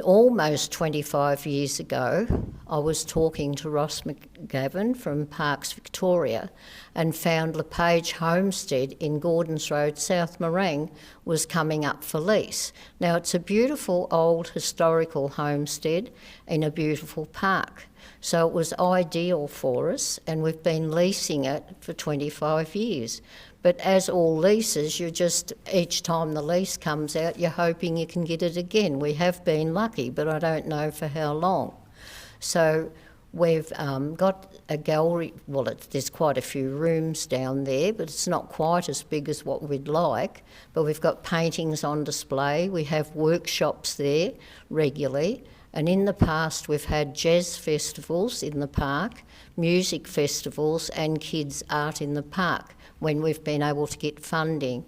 almost 25 years ago, I was talking to Ross McGavin from Parks Victoria and found LePage Homestead in Gordons Road, South Morang, was coming up for lease. Now, it's a beautiful old historical homestead in a beautiful park. So it was ideal for us, and we've been leasing it for 25 years. But as all leases, you just, each time the lease comes out, you're hoping you can get it again. We have been lucky, but I don't know for how long. So we've got a gallery. Well, there's quite a few rooms down there, but it's not quite as big as what we'd like. But we've got paintings on display. We have workshops there regularly. And in the past, we've had jazz festivals in the park, music festivals, and kids' art in the park when we've been able to get funding.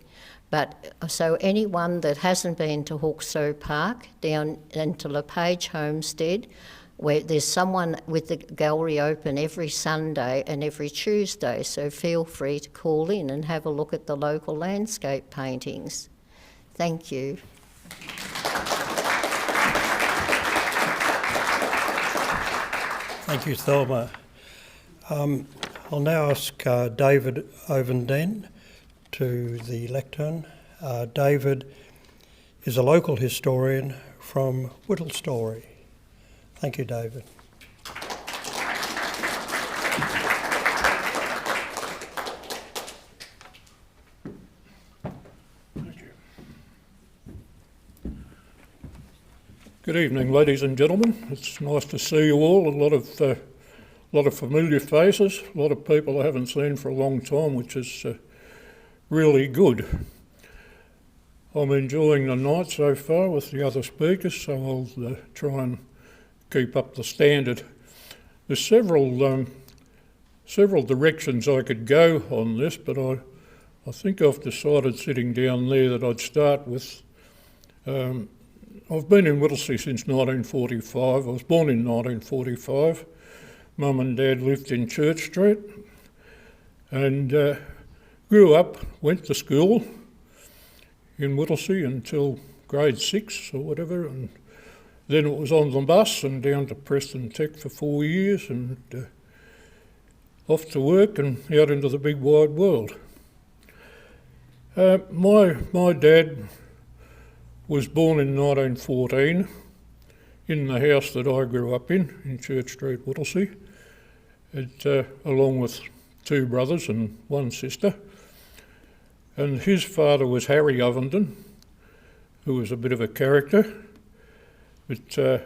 But so anyone that hasn't been to Hawkesbury Park, down into LePage Homestead, where there's someone with the gallery open every Sunday and every Tuesday, so feel free to call in and have a look at the local landscape paintings. Thank you. Thank you, Thelma. I'll now ask David Ovenden to the lectern. David is a local historian from Whittlesea. Thank you, David. Good evening, ladies and gentlemen. It's nice to see you all. A lot of familiar faces, a lot of people I haven't seen for a long time, which is really good. I'm enjoying the night so far with the other speakers, so I'll try and keep up the standard. There's several directions I could go on this, but I think I've decided sitting down there that I'd start with, I've been in Whittlesea since 1945. I was born in 1945. Mum and Dad lived in Church Street and grew up, went to school in Whittlesea until grade 6 or whatever, and then it was on the bus and down to Preston Tech for 4 years and off to work and out into the big wide world. My dad was born in 1914 in the house that I grew up in Church Street, Whittlesea, along with 2 brothers and 1 sister. And his father was Harry Ovenden, who was a bit of a character. But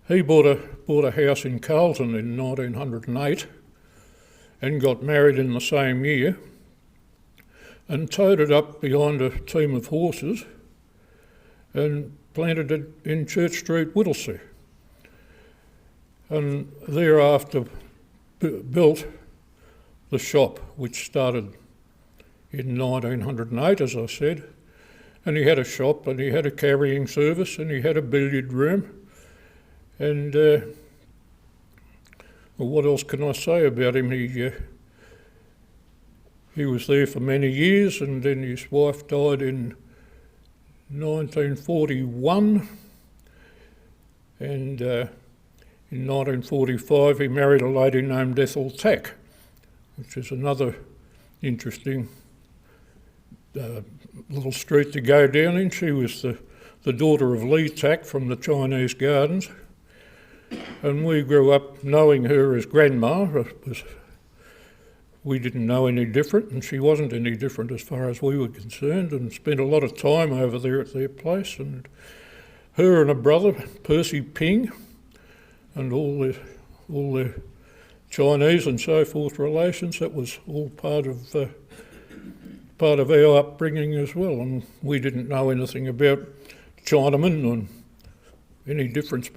he bought a house in Carlton in 1908 and got married in the same year and towed it up behind a team of horses and planted it in Church Street, Whittlesea. And thereafter built the shop, which started in 1908, as I said. And he had a shop and he had a carrying service and he had a billiard room. And well, what else can I say about him? He was there for many years, and then his wife died in 1941. And in 1945 he married a lady named Ethel Tack, which is another interesting little street to go down in. She was the daughter of Lee Tack from the Chinese Gardens, and we grew up knowing her as Grandma. We didn't know any different, and she wasn't any different as far as we were concerned, and spent a lot of time over there at their place. And her and a brother, Percy Ping, and all their Chinese and so forth relations, that was all part of our upbringing as well. And we didn't know anything about Chinamen and any difference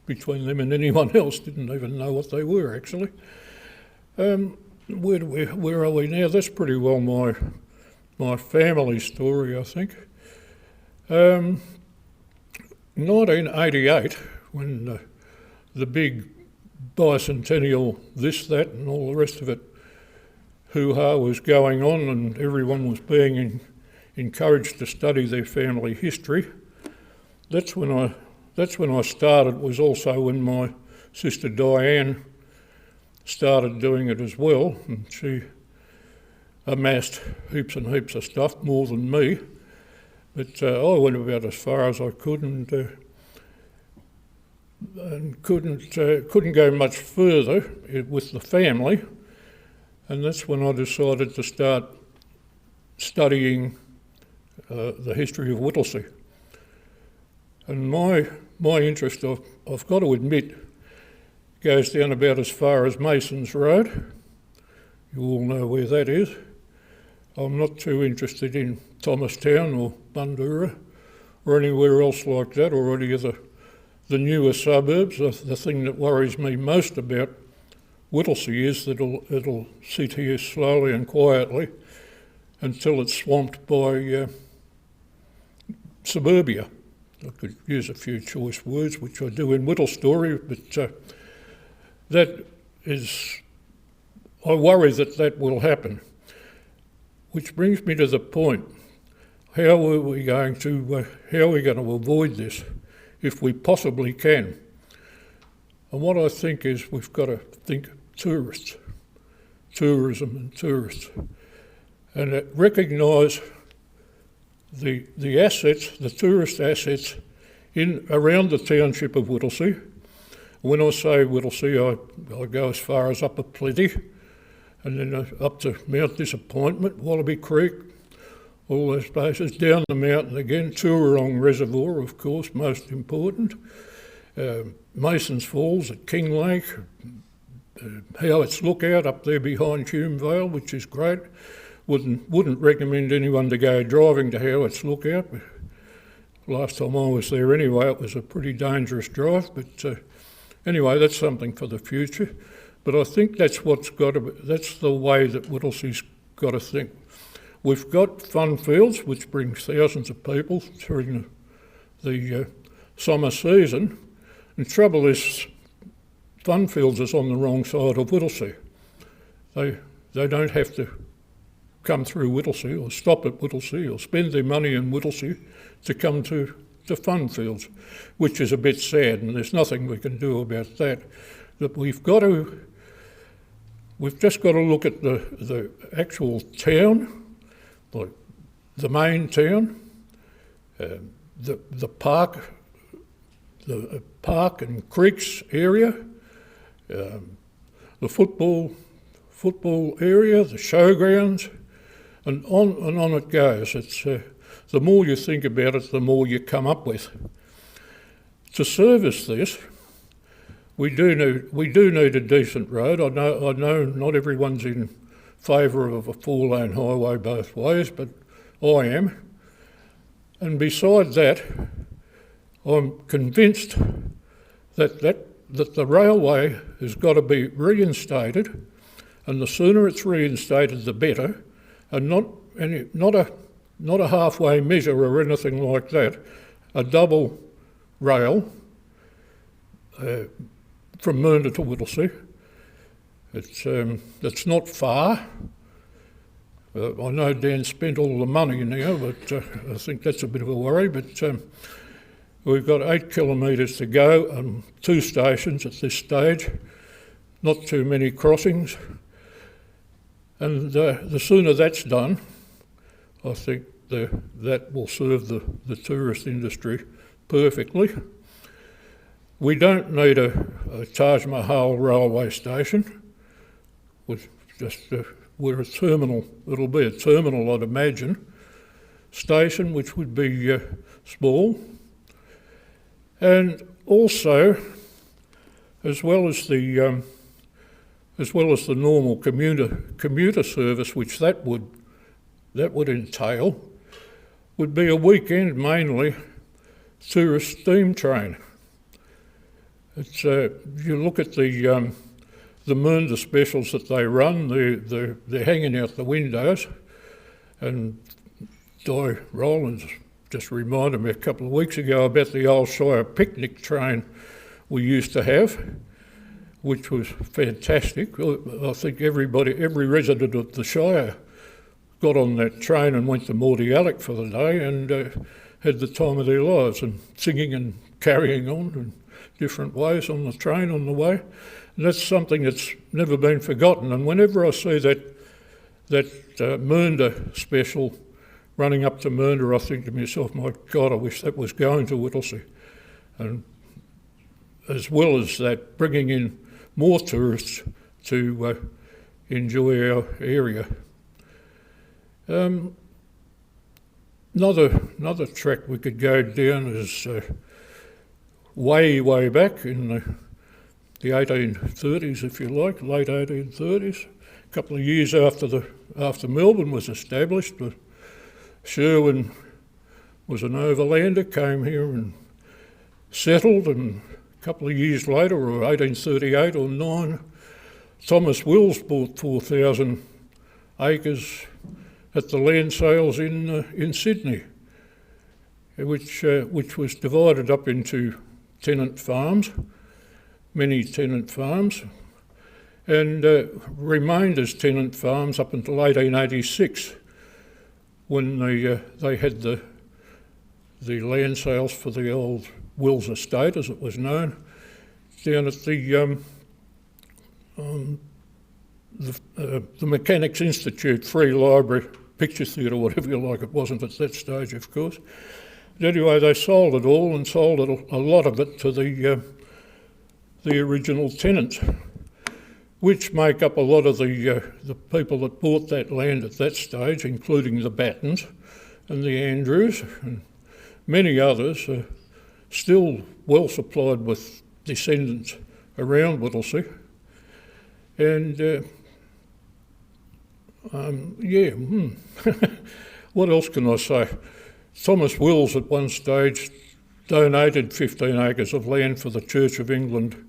between them and anyone else. Didn't even know what they were, actually. Where are we now? That's pretty well my family story, I think. 1988, when the big bicentennial this, that and all the rest of it hoo-ha was going on, and everyone was being encouraged to study their family history. That's when I started. It was also when my sister Diane started doing it as well, and she amassed heaps and heaps of stuff, more than me. But I went about as far as I could, and couldn't go much further with the family. And that's when I decided to start studying the history of Whittlesea. And my interest, I've got to admit, goes down about as far as Mason's Road. You all know where that is. I'm not too interested in Thomastown or Bundoora or anywhere else like that, or any of the newer suburbs. The thing that worries me most about Whittlesea is that it'll sit here slowly and quietly until it's swamped by suburbia. I could use a few choice words, which I do in Whittle Story, but that is, I worry that will happen. Which brings me to the point: how are we going to avoid this, if we possibly can? And what I think is we've got to think tourism and tourists, and recognise the assets, the tourist assets around the township of Whittlesea. When I say Whittlesea, I go as far as Upper Plenty, and then up to Mount Disappointment, Wallaby Creek, all those places, down the mountain again, Toorong Reservoir, of course, most important, Mason's Falls at Kinglake, Howitt's Lookout up there behind Hume Vale, which is great. Wouldn't recommend anyone to go driving to Howitt's Lookout. Last time I was there anyway, it was a pretty dangerous drive, but Anyway, that's something for the future. But I think that's that's the way that Whittlesea's got to think. We've got fun fields, which brings thousands of people during the summer season. And the trouble is, fun fields is on the wrong side of Whittlesea. They don't have to come through Whittlesea or stop at Whittlesea or spend their money in Whittlesea to come to the fun fields, which is a bit sad, and there's nothing we can do about that. But we've just got to look at the actual town, like the main town, the park and creeks area, the football area, the showgrounds, and on it goes. It's the more you think about it, the more you come up with. To service this, we do need a decent road. I know not everyone's in favour of a 4-lane highway both ways, but I am. And beside that, I'm convinced that the railway has got to be reinstated, and the sooner it's reinstated, the better, and not a halfway measure or anything like that. A double rail from Mernda to Whittlesea. It's not far. I know Dan spent all the money now, but I think that's a bit of a worry. But we've got 8 kilometres to go and 2 stations at this stage, not too many crossings. And the sooner that's done, I think that will serve the tourist industry perfectly. We don't need a Taj Mahal railway station. We're a terminal, it'll be a terminal, I'd imagine, station, which would be small. And also, as well as the normal commuter service, which that would entail, would be a weekend mainly tourist steam train. It's you look at the Mernda specials that they run, they're hanging out the windows, and Di Rowlands just reminded me a couple of weeks ago about the old Shire picnic train we used to have, which was fantastic. I think every resident of the Shire got on that train and went to Mordialloc for the day and had the time of their lives, and singing and carrying on in different ways on the train on the way. And that's something that's never been forgotten. And whenever I see that Mernda special running up to Mernda, I think to myself, my God, I wish that was going to Whittlesea. And as well as that, bringing in more tourists to enjoy our area. Another track we could go down is way back in the 1830s, if you like, late 1830s. A couple of years after Melbourne was established, Sherwin was an overlander, came here and settled, and a couple of years later, or 1838 or 9, Thomas Wills bought 4,000 acres at the land sales in Sydney, which was divided up into tenant farms, many tenant farms, and remained as tenant farms up until 1886, when they had the land sales for the old Wills estate, as it was known, down at the Mechanics Institute Free Library Picture Theatre, whatever you like. It wasn't at that stage, of course. But anyway, they sold it all, and sold it, a lot of it, to the original tenants, which make up a lot of the people that bought that land at that stage, including the Battens and the Andrews and many others, are still well supplied with descendants around Whittlesea. And what else can I say? Thomas Wills at one stage donated 15 acres of land for the Church of England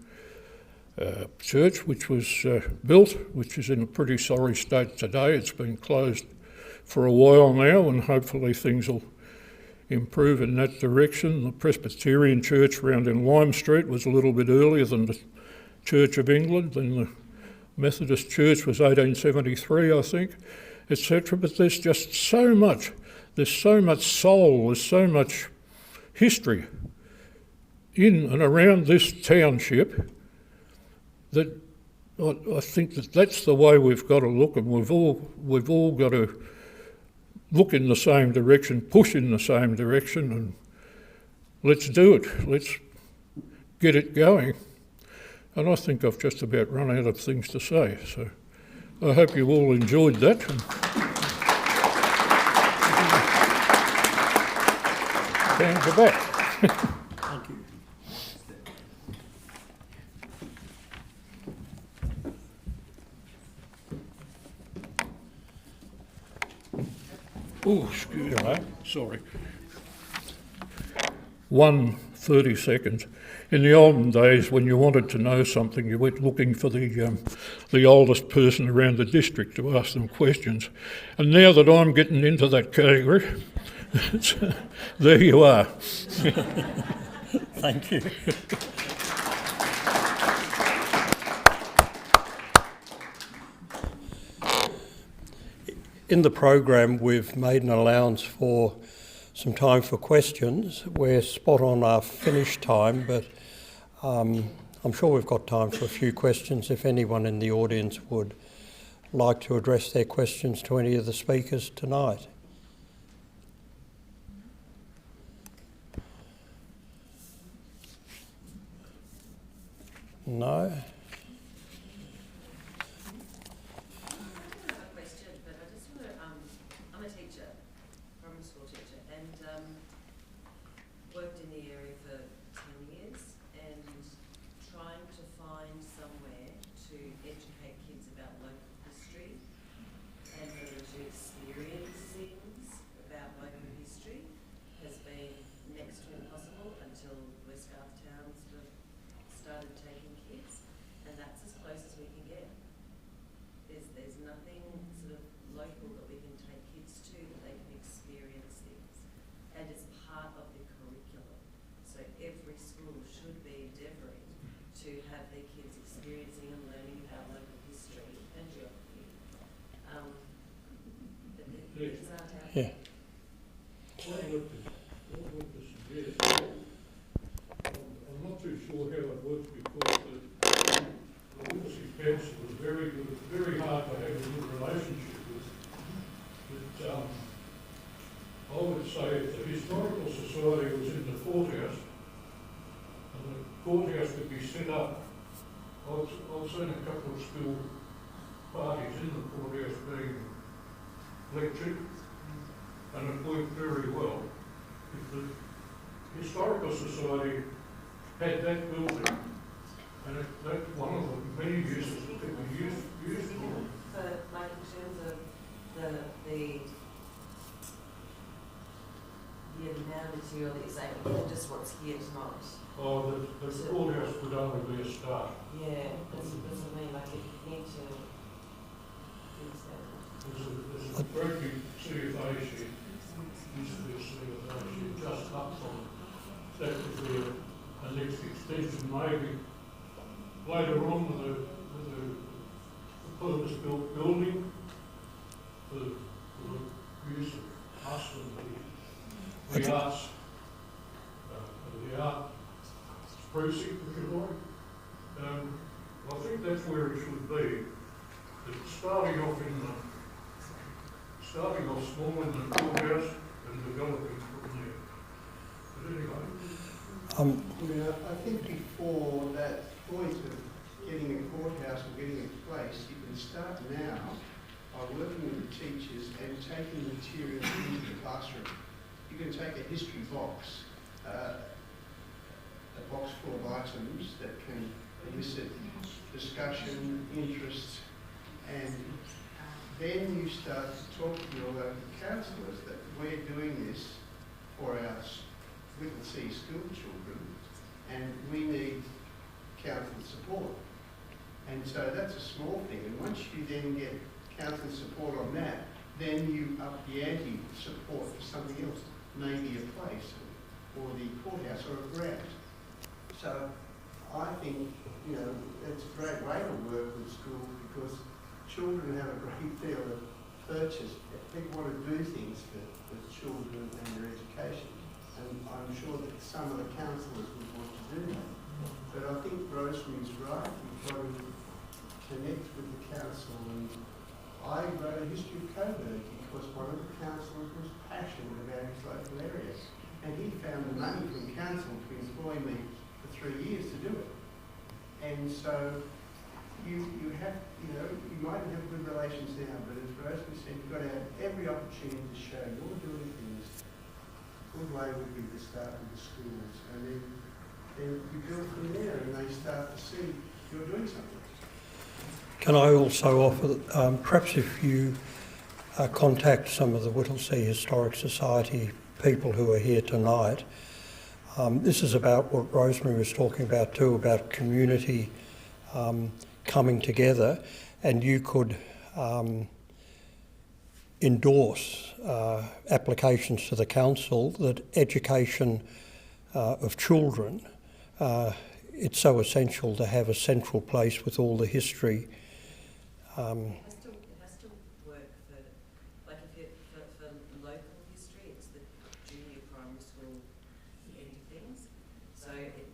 church which was built, which is in a pretty sorry state today. It's been closed for a while now, and hopefully things will improve in that direction. The Presbyterian church round in Lime Street was a little bit earlier than the Church of England, and the Methodist Church was 1873, I think, etc. But there's just so much. There's so much soul, there's so much history in and around this township that I think that that's the way we've got to look, and we've all got to look in the same direction, push in the same direction, and let's do it. Let's get it going. And I think I've just about run out of things to say, so I hope you all enjoyed that. Down the back. Thank you. Oh, excuse me, sorry. 30 seconds. In the olden days, when you wanted to know something, you went looking for the oldest person around the district to ask them questions. And now that I'm getting into that category, there you are. Thank you. In the program, we've made an allowance for some time for questions. We're spot on our finish time, but I'm sure we've got time for a few questions if anyone in the audience would like to address their questions to any of the speakers tonight. No? Worked in the area for 10 years and trying to find somewhere to educate kids about local history and for them to experience things about local history has been next to impossible until West Garth Town sort of started taking kids, and that's as close as we can get. There's nothing sort of local that we can take kids to that they can experience things, and it's part of the curriculum. So every school should be endeavouring to have their kids experiencing and learning about local history and geography. But the kids aren't out there. What I'd like to suggest, I'm not too sure how it works because the Whittlesea Council is very good. It's very hard to have a good relationship with. But I would say if the Historical Society was in the courthouse and the courthouse could be set up, I've seen a couple of school parties in the courthouse being lectured, and it worked very well. If the Historical Society had that building, and that's one of the many uses that it was used for. For like in terms of the amount of material that you're saying, or just what's here tonight? Oh, the courthouse could only be a start. Yeah, that's what I mean, like you need to use that. There's a great big CFA shed, used to be a CFA shed, just up from that would be a next extension, maybe later on with a purpose-built building for the use of us and the arts, the art precinct, if you like. I think that's where it should be. It's starting off small in the courthouse and developing from there. But anyway. I think before that point of getting a courthouse or getting a place, you can start now by working with the teachers and taking material into the classroom. You can take a history box, a box full of items that can elicit discussion, interest, and then you start to talk to your local councillors that we're doing this for our Whittlesea school children and we need council support. And so that's a small thing. And once you then get council support on that, then you up the ante support for something else, maybe a place or the courthouse or a ground. So I think, you know, it's a great way to work with schools because children have a great deal of purchase. People want to do things for children and their education. And I'm sure that some of the councillors would want to do that. But I think Rosemary's right. You've got to connect with the council. And I wrote a history of Coburg because one of the councillors was passionate about his local area. And he found the money from council to employ me for 3 years to do it. And so you have, you know, you might have good relations now, but as Rosemary said, you've got to have every opportunity to show you're doing things. A good way would be to start with the schools, and then you build from there, and they start to see you're doing something. Can I also offer, perhaps if you contact some of the Whittlesea Historic Society people who are here tonight, this is about what Rosemary was talking about too, about community coming together, and you could endorse applications to the council that education of children, it's so essential to have a central place with all the history. It has to work for, like if you, for local history, it's the junior primary school end of things. So it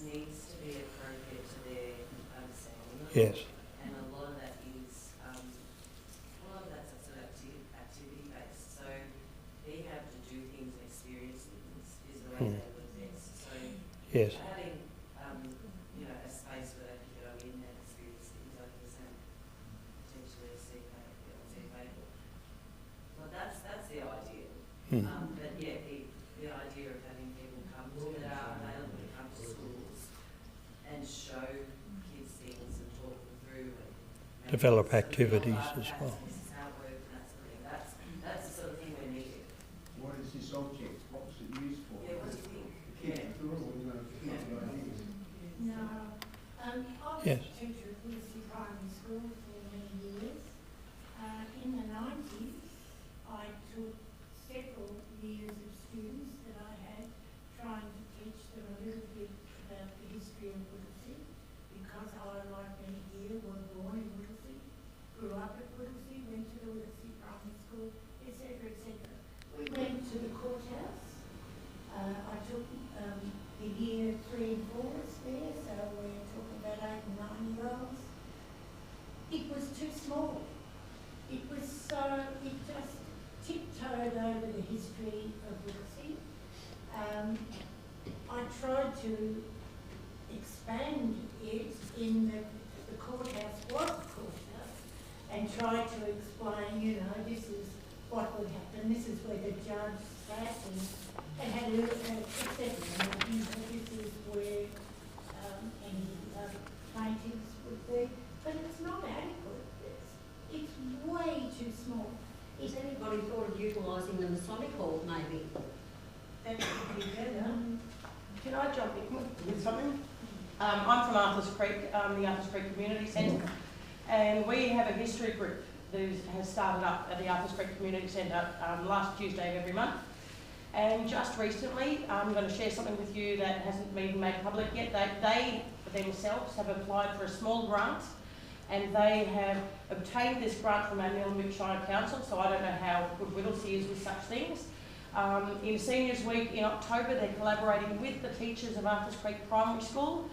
needs to be appropriate to their understanding of it. Yes. And a lot of that is, that's sort of activity based. So being able to do things and experience things is the way they learn best. So Yes. having, you know, a space where they can go in and experience things like this and potentially see available. Well, that's the ideal. But yeah, the idea of having people come to that are available to come to schools and show kids things and talk them through and Develop activities as well. This is how it works and that sort of thing. That's the sort of thing we're needing. What is this object? What was it used for? Yeah, what do you think? Kids do it, or, you know, kids do ideas. No, I was Yes. a teacher at Whittlesea Primary School for many years. In the 90s, I took several years of students that I had trying to teach them a little bit about the history of Whittlesea, because I, like many here, were born in Whittlesea, grew up at Whittlesea, went to the Whittlesea Primary School, etc., etc. We went to the courthouse. I took the year 3 and 4s there, so we're talking about 8 and 9-year-olds. It was too small. It was so, it just tiptoed over the history of Whittlesea. I tried to expand it in the courthouse was the courthouse, and tried to explain, you know, this is what would happen, this is where the judge sat and had a etc. You know, this is where any plaintiffs would be, but it's not adequate. It's way too small. Has anybody thought of utilising the Masonic Hall, maybe? That would be better. Can I jump in with something? I'm from Arthurs Creek, the Arthurs Creek Community Centre, and we have a history group that has started up at the Arthurs Creek Community Centre last Tuesday of every month. And just recently, I'm going to share something with you that hasn't been made public yet. They themselves have applied for a small grant, and they have obtained this grant from our Shire Council, so I don't know how good Whittlesea is with such things. In Seniors Week in October, they're collaborating with the teachers of Arthurs Creek Primary School,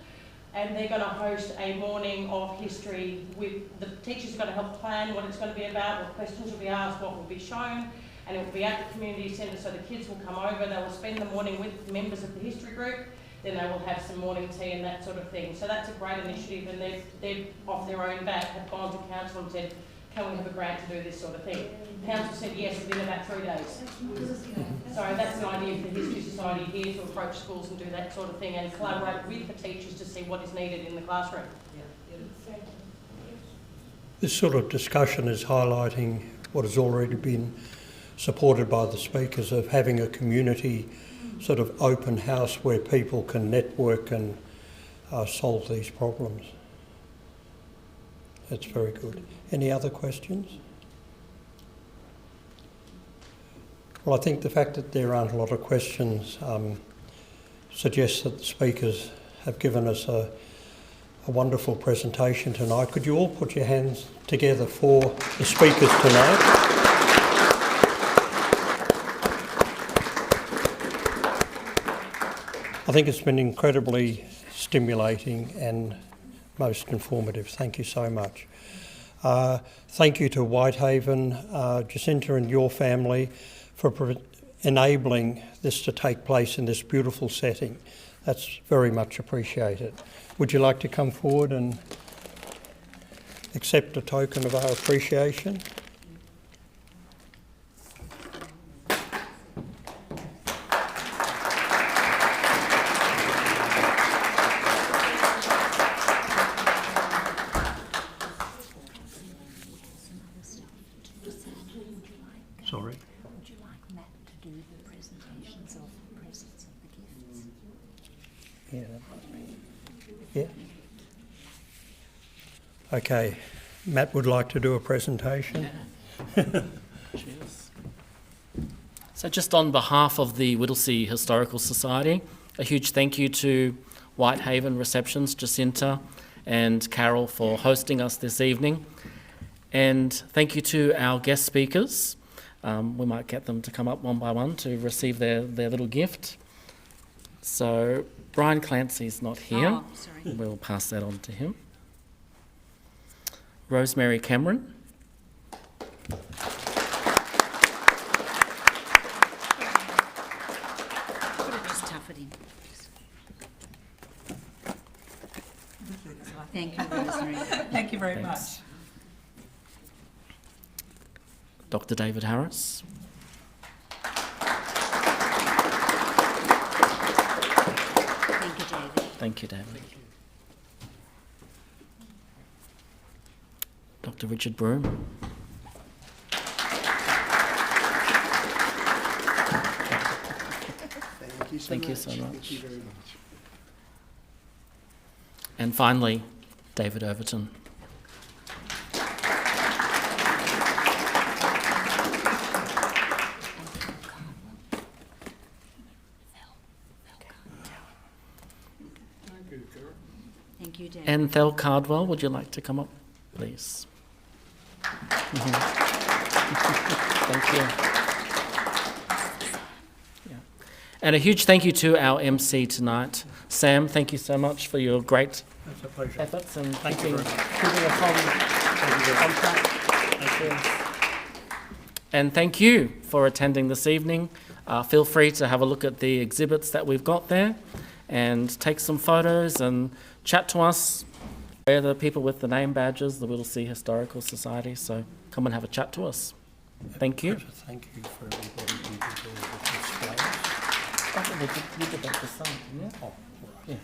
and they're going to host a morning of history with the teachers are going to help plan what it's going to be about, what questions will be asked, what will be shown, and it will be at the community centre, so the kids will come over, they will spend the morning with members of the history group, then they will have some morning tea and that sort of thing. So that's a great initiative, and they've off their own back, have gone to council and said, can we have a grant to do this sort of thing? Council said yes within about 3 days. So that's an idea for the History Society here, to approach schools and do that sort of thing and collaborate with the teachers to see what is needed in the classroom. This sort of discussion is highlighting what has already been supported by the speakers of having a community sort of open house where people can network and solve these problems. That's very good. Any other questions? Well, I think the fact that there aren't a lot of questions suggests that the speakers have given us a wonderful presentation tonight. Could you all put your hands together for the speakers tonight? I think it's been incredibly stimulating and most informative. Thank you so much. Thank you to Whitehaven, Jacinta and your family for enabling this to take place in this beautiful setting. That's very much appreciated. Would you like to come forward and accept a token of our appreciation? Sorry. Would you like Matt to do the presentations of the presents of the gifts? Yeah, that must be. Yeah. Okay, Matt would like to do a presentation. Cheers. So just on behalf of the Whittlesea Historical Society, a huge thank you to Whitehaven Receptions, Jacinta and Carol for hosting us this evening. And thank you to our guest speakers. We might get them to come up one by one to receive their little gift. So Brian Clancy's not here. Oh, sorry. We'll pass that on to him. Rosemary Cameron. Just tough it in. Thank you, Rosemary. Thank you very Thanks. Dr. David Harris. Thank you, David. Thank you, David. Dr. Richard Broome. Thank you so Thank you so much. much. Thank you very much. And finally, David Overton. Thank you, David. And Thel Cardwell, would you like to come up, please? Thank you. Yeah. And a huge thank you to our MC tonight. Sam, thank you so much for your great That's a pleasure. efforts and Thank you keeping very much. us on track. Thank you. And thank you for attending this evening. Feel free to have a look at the exhibits that we've got there and take some photos and chat to us. We're the people with the name badges, the Whittlesea Historical Society, so come and have a chat to us. Thank you. Thank you for everybody who did all the displays. I think we did that for some, didn't you? Oh, all right. Yeah.